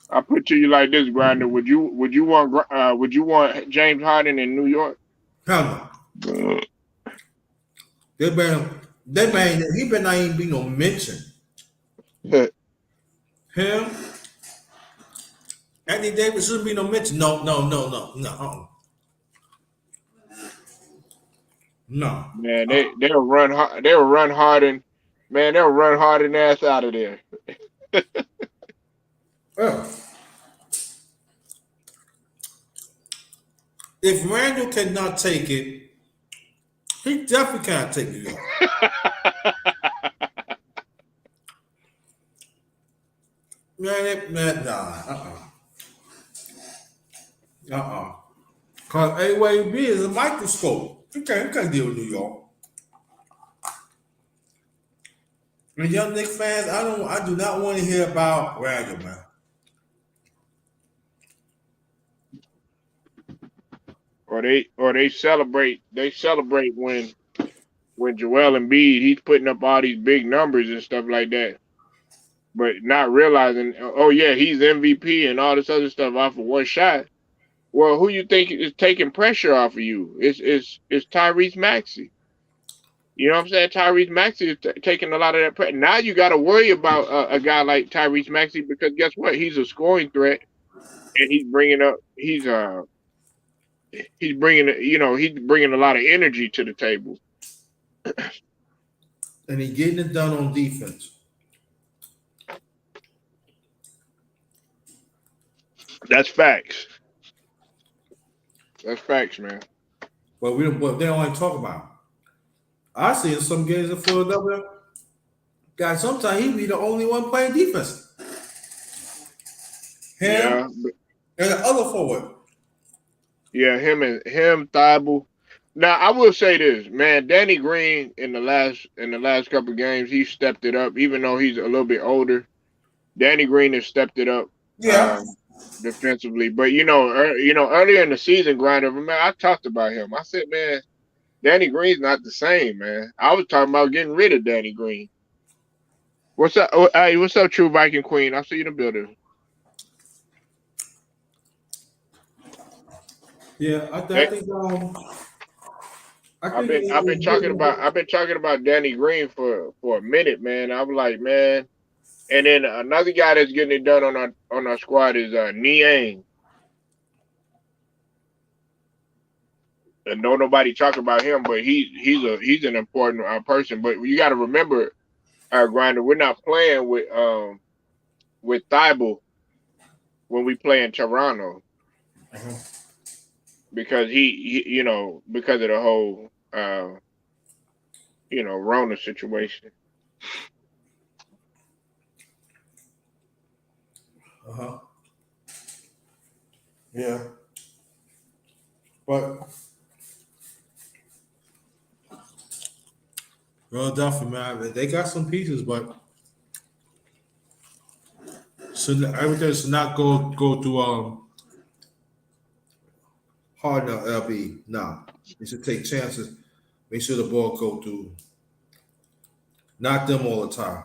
I put to you like this, Grinder. Would you want James Harden in New York? Hell no. He better not even be no mention. Him, Anthony Davis shouldn't be no mention. No, no, no, no, no, no. Man, they'll run Harden, man, they'll run Harden ass out of there. Well, if Randall cannot take it, he definitely can't take New York. Man, nah, Cause AWB is a microscope. You can't deal with New York. And young Knicks fans, I do not want to hear about Randall, man. Or they celebrate when Joel Embiid he's putting up all these big numbers and stuff like that, but not realizing, oh yeah, he's MVP and all this other stuff off of one shot. Well, who you think is taking pressure off of you? It's Tyrese Maxey. You know what I'm saying? Tyrese Maxey is taking a lot of that pressure. Now you got to worry about a guy like Tyrese Maxey because guess what? He's a scoring threat and he's bringing he's bringing a lot of energy to the table. And he getting it done on defense. That's facts. That's facts, man. But they don't like to talk about it. I see in some games in Philadelphia, guys, sometimes he be the only one playing defense. Him Yeah, and the other forward. yeah, him, Thibault. Now I will say this, man. Danny Green in the last couple of games, he stepped it up. Even though he's a little bit older, Danny Green has stepped it up Yeah. defensively. But earlier in the season, Grinder, man, I talked about him. I said, man, Danny Green's not the same, man. I was talking about getting rid of Danny Green. What's up? Oh, hey, what's up, True Viking Queen? I see you in the building. Yeah, I Hey, think I I've think been I've been talking about Danny Green for a minute, man. I was like, man. And then another guy that's getting it done on our squad is Niang. And don't nobody talk about him, but he's an important person. But you got to remember, Grinder, we're not playing with Thibault when we play in Toronto because because of the whole Rona situation. Uh huh. Yeah. But Philadelphia, man, they got some pieces, but everything should not go through hard now, LB. No, you should take chances. Make sure the ball go through, not them all the time.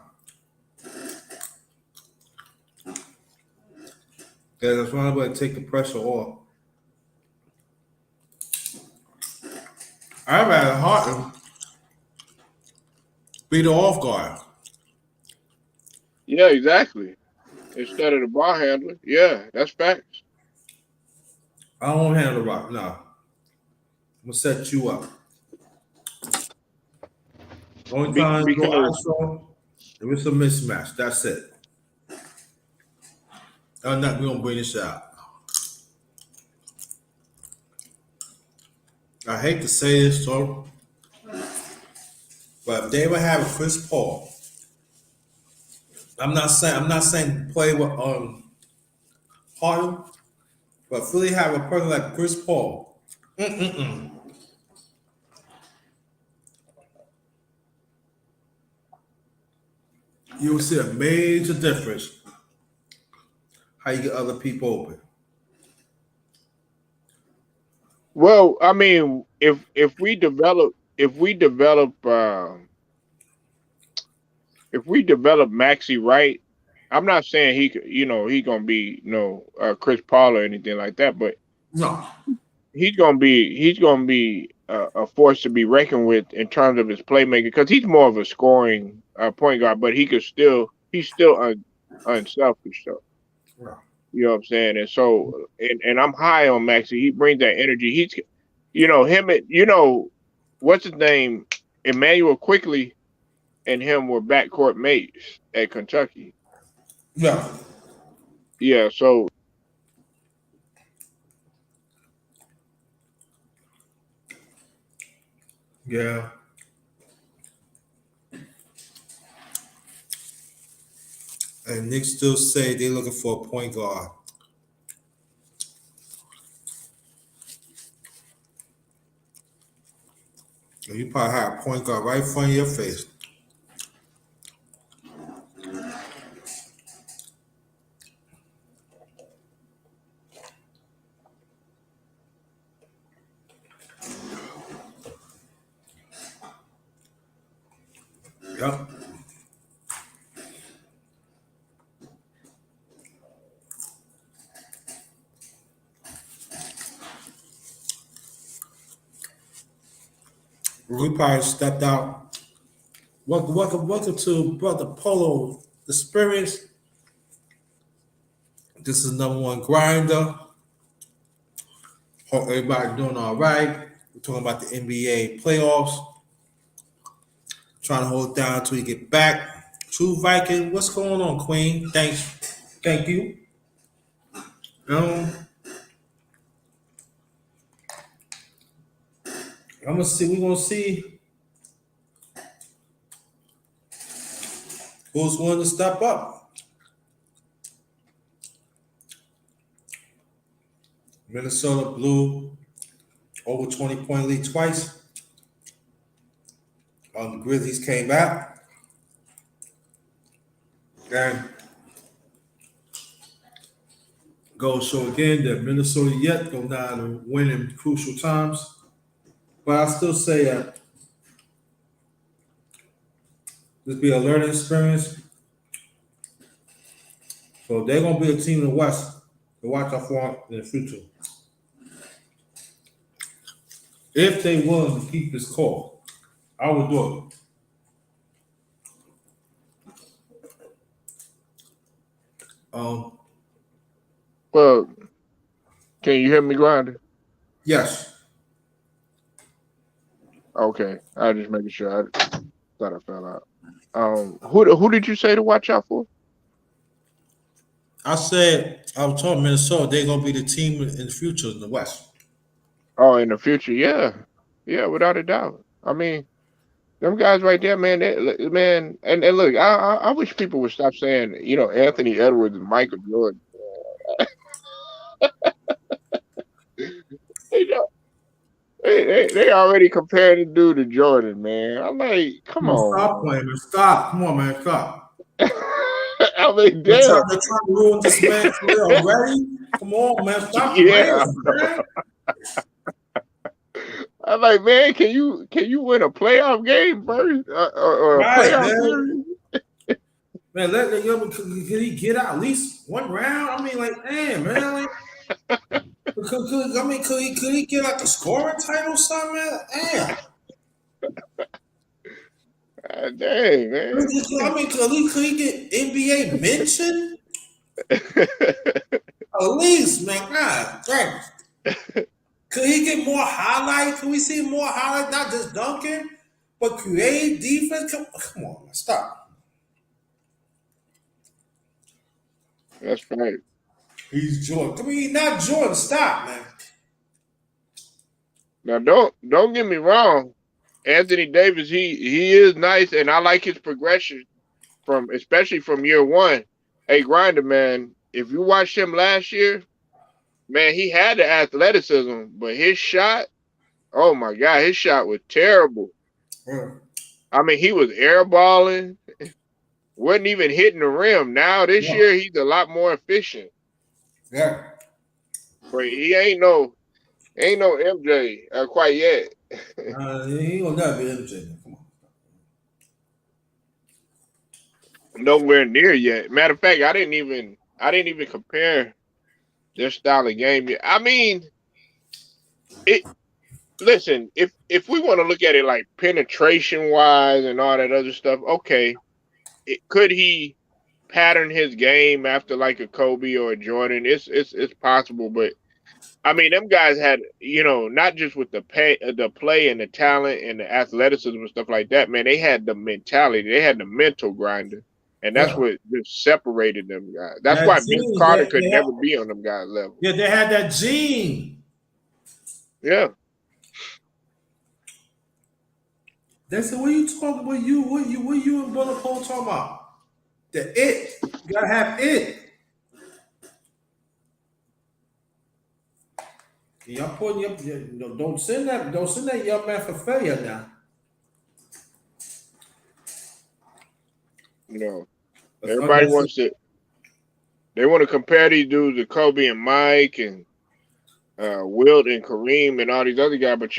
Yeah, that's why I'm going to take the pressure off. I'd rather Harden be the off guard. Yeah, exactly. Instead of the ball handler. Yeah, that's facts. I don't handle the rock. No, I'm gonna set you up. Only time you go Because ISO if it's a mismatch. That's it. I'm not gonna bring this out. I hate to say this, so, but if they ever have a Chris Paul, I'm not saying play with Harden, but if really have a person like Chris Paul, you'll see a major difference how you get other people open. well, I mean, if we develop Maxi right, I'm not saying he gonna be Chris Paul or anything like that, but No, he's gonna be a force to be reckoned with in terms of his playmaking because he's more of a scoring point guard, but he's still unselfish though. no. You know what I'm saying? And so and I'm high on Maxi. He brings that energy. He's him and what's his name? Emmanuel Quickly and him were backcourt mates at Kentucky. Yeah, Yeah, so yeah. And Nick still say they're looking for a point guard. And you probably have a point guard right in front of your face. Yep. We probably stepped out. Welcome to Brother Polo Experience. This is number one grinder. Hope everybody doing all right. We're talking about the NBA playoffs. Trying to hold it down until you get back. True Viking, what's going on, Queen? Thank you. Um, I'm gonna see. We're gonna see who's willing to step up. Minnesota blew over 20-point lead twice. The Grizzlies came back. And go show again that Minnesota yet go down to win in crucial times. But I still say this be a learning experience. So they're gonna be a team in the West to watch out for in the future. If they willing to keep this core, I would do it. Um, well, can you hear me, Grinder? yes, Okay, I was just making sure. I thought I fell out. Who did you say to watch out for? I said I was talking Minnesota. They're gonna be the team in the future in the West. Oh, in the future, yeah, yeah, without a doubt. I mean, them guys right there, man, man, and look, I wish people would stop saying, Anthony Edwards and Michael Jordan. They, don't- they already compared the dude to Jordan, man. I'm like, come Come on, on, stop man. playing, man. Stop. Come on, man. Stop. I mean, They're damn. they're trying to ruin this man's career already. Come on, man. Stop Yeah. playing, man. I'm like, man, can you win a playoff game first, or a Right, playoff man. series? Man, let the young could he get out at least one round? I mean, like, damn, man. Like, could he get like a scoring title or something, man? Damn. God dang, man. I mean, could he get NBA mention? At least, man. God, dang. Could he get more highlight? Could we see more highlight? Not just dunking, but create defense. Come on, man. Stop. That's right. He's Jordan. I mean, he's not Jordan. Stop, man. Now, don't get me wrong. Anthony Davis, he is nice, and I like his progression from especially from year one. Hey, Grinder, man, if you watched him last year, man, he had the athleticism, but his shot, oh my God, his shot was terrible. Mm. I mean, he was airballing, wasn't even hitting the rim. Now this Yeah. year, he's a lot more efficient, Yeah. but he ain't no MJ quite yet. He ain't gonna never be MJ. Man. Come on. Nowhere near yet. Matter of fact, I didn't even compare their style of game yet. I mean, it. Listen, if we want to look at it like penetration wise and all that other stuff, okay, could he pattern his game after like a Kobe or a Jordan? It's possible, but I mean, them guys had, not just with the play and the talent and the athleticism and stuff like that. Man, they had the mentality, they had the mental grinder, and that's Yeah. what just separated them guys. That's That why Vince gene, Carter could never be on them guys' level. yeah, they had that gene. Yeah, They said, "What are you talking about? What you and Brother Paul talking about? The it. You gotta have it." Y'all putting up. Don't send that. Don't send that young man for failure now. That's everybody unnecessary. wants to. They want to compare these dudes to Kobe and Mike and Wilt and Kareem and all these other guys, but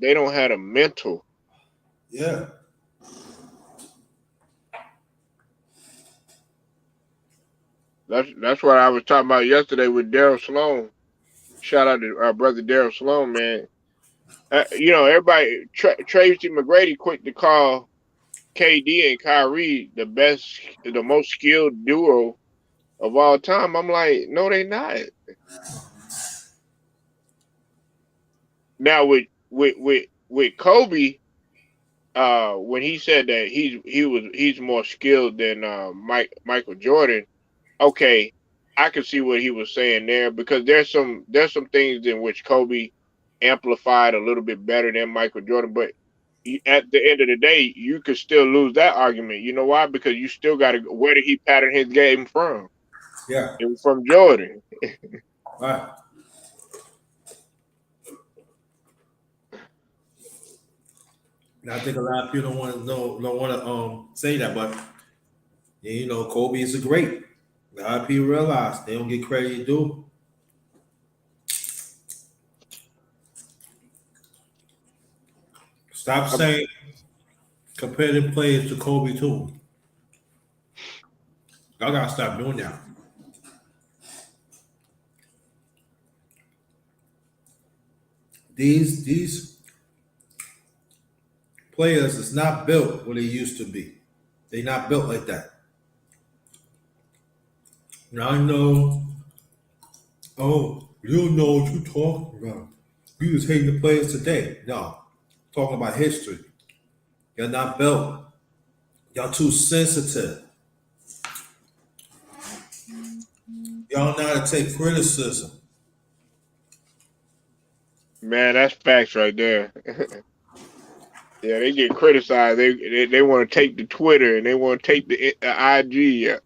they don't have a mental. Yeah. That's what I was talking about yesterday with Daryl Sloan. Shout out to our brother Daryl Sloan, man. Everybody, Tracy McGrady, quick to call KD and Kyrie the most skilled duo of all time. I'm like, no, they not. Now with Kobe, when he said that he's more skilled than Michael Jordan, okay, I can see what he was saying there because there's some things in which Kobe amplified a little bit better than Michael Jordan, but at the end of the day, you could still lose that argument. You know why? Because you still got to. Where did he pattern his game from? Yeah. It was from Jordan. Right. And I think a lot of people don't want to say that, but Kobe is a great. A lot of people realize they don't get credit due. Stop saying competitive players to Kobe too. Y'all gotta stop doing that. These players is not built what they used to be. They not built like that. Now I know. Oh, you don't know what you talking about. You just hating the players today. No, talking about history. You're not built. Y'all too sensitive. Y'all know how to take criticism. Man, that's facts right there. Yeah, they get criticized. They want to take the Twitter and they want to take the IG. Yeah.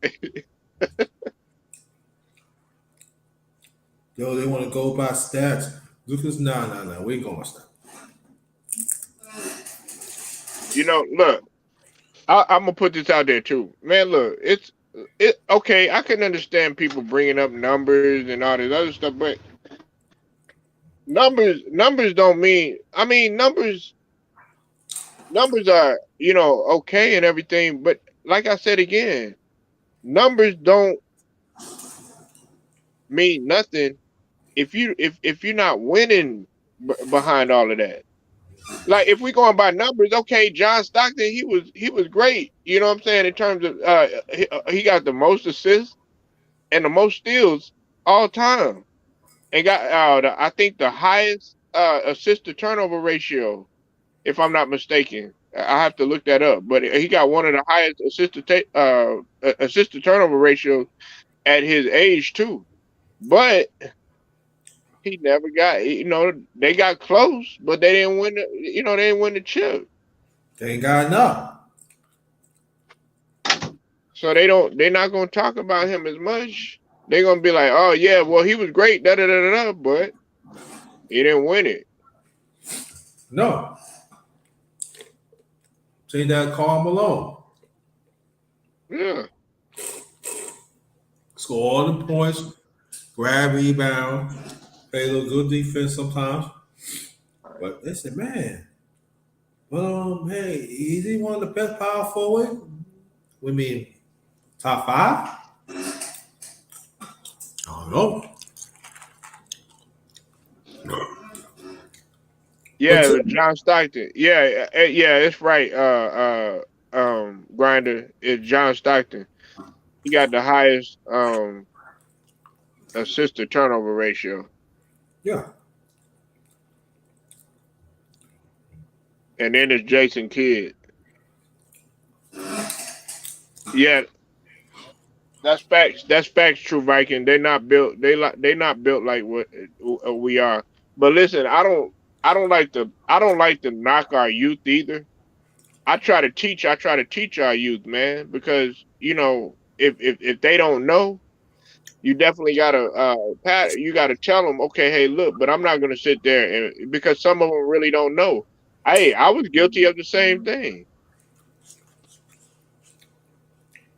Yo, they want to go by stats. Lucas, nah. We ain't going by stats. Look, I'm gonna put this out there too, man. Look, it okay. I can understand people bringing up numbers and all this other stuff, but numbers don't mean. I mean, numbers are okay and everything, but like I said again, numbers don't mean nothing if you're not winning behind all of that. Like if we going by numbers, okay, John Stockton, he was great. You know what I'm saying in terms of he got the most assists and the most steals all time, and got I think the highest assist to turnover ratio, if I'm not mistaken. I have to look that up, but he got one of the highest assist to turnover ratios at his age too. But he never got, they got close, but they didn't win they didn't win the chip. They ain't got enough. So they're not gonna talk about him as much. They're gonna be like, oh yeah, well he was great, da da da da, but he didn't win it. No. Say that Karl Malone. Yeah. Score all the points, grab rebound, play a little good defense sometimes. But they said, man, hey, is he one of the best power forward? We mean top five? I don't know. But Yeah, John Stockton. Yeah, yeah, it's right. Grinder is John Stockton. He got the highest assist to turnover ratio, yeah, and then it's Jason Kidd. Yeah, that's facts. That's facts. True Viking. They're not built. They not built like what we are. But listen, I don't like to knock our youth either. I try to teach our youth, man, because if they don't know, you definitely gotta you gotta tell them, okay, hey, look, but I'm not gonna sit there and because some of them really don't know. Hey, I was guilty of the same thing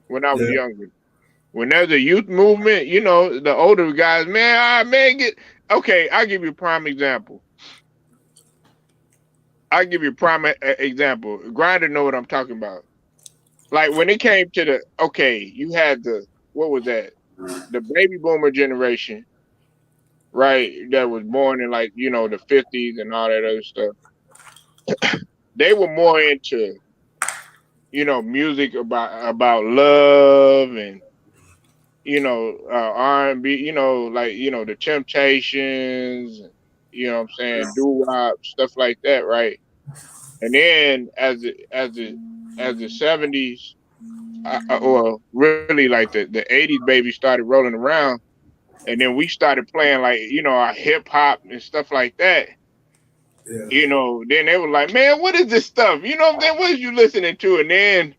when I was yeah. younger. When there's a youth movement, the older guys, man, man, get okay. I'll give you a prime example. I'll give you a prime example. Grinder know what I'm talking about. Like when it came to you had what was that? The baby boomer generation, right? That was born in like the 50s and all that other stuff. They were more into music about love and R&B, like the Temptations, what I'm saying, doo wop, stuff like that, right? And then as the 70s, or really like the 80s, baby started rolling around, and then we started playing like our hip hop and stuff like that. Yeah. Then they were like, man, what is this stuff? You know what I'm saying? What is you listening to? And then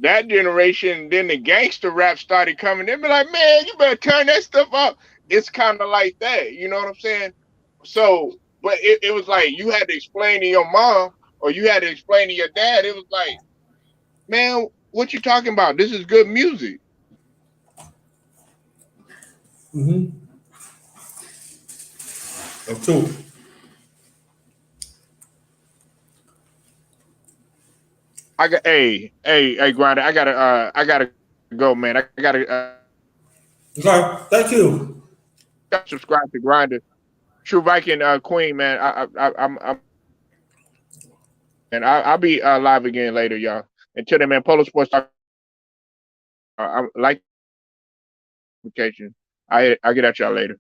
that generation, then the gangster rap started coming. They be like, man, you better turn that stuff up. It's kind of like that. You know what I'm saying? So, but it was like you had to explain to your mom or you had to explain to your dad. It was like, man, what you talking about? This is good music. Mm-hmm. Of two. Hey, Grinder. I gotta go, man. I gotta Okay. Thank you. subscribe to Grinder. True Viking Queen, man. I'm and I'll be live again later, y'all. Until then, man. Polo Sports Talk. I like vacation. I get at y'all later.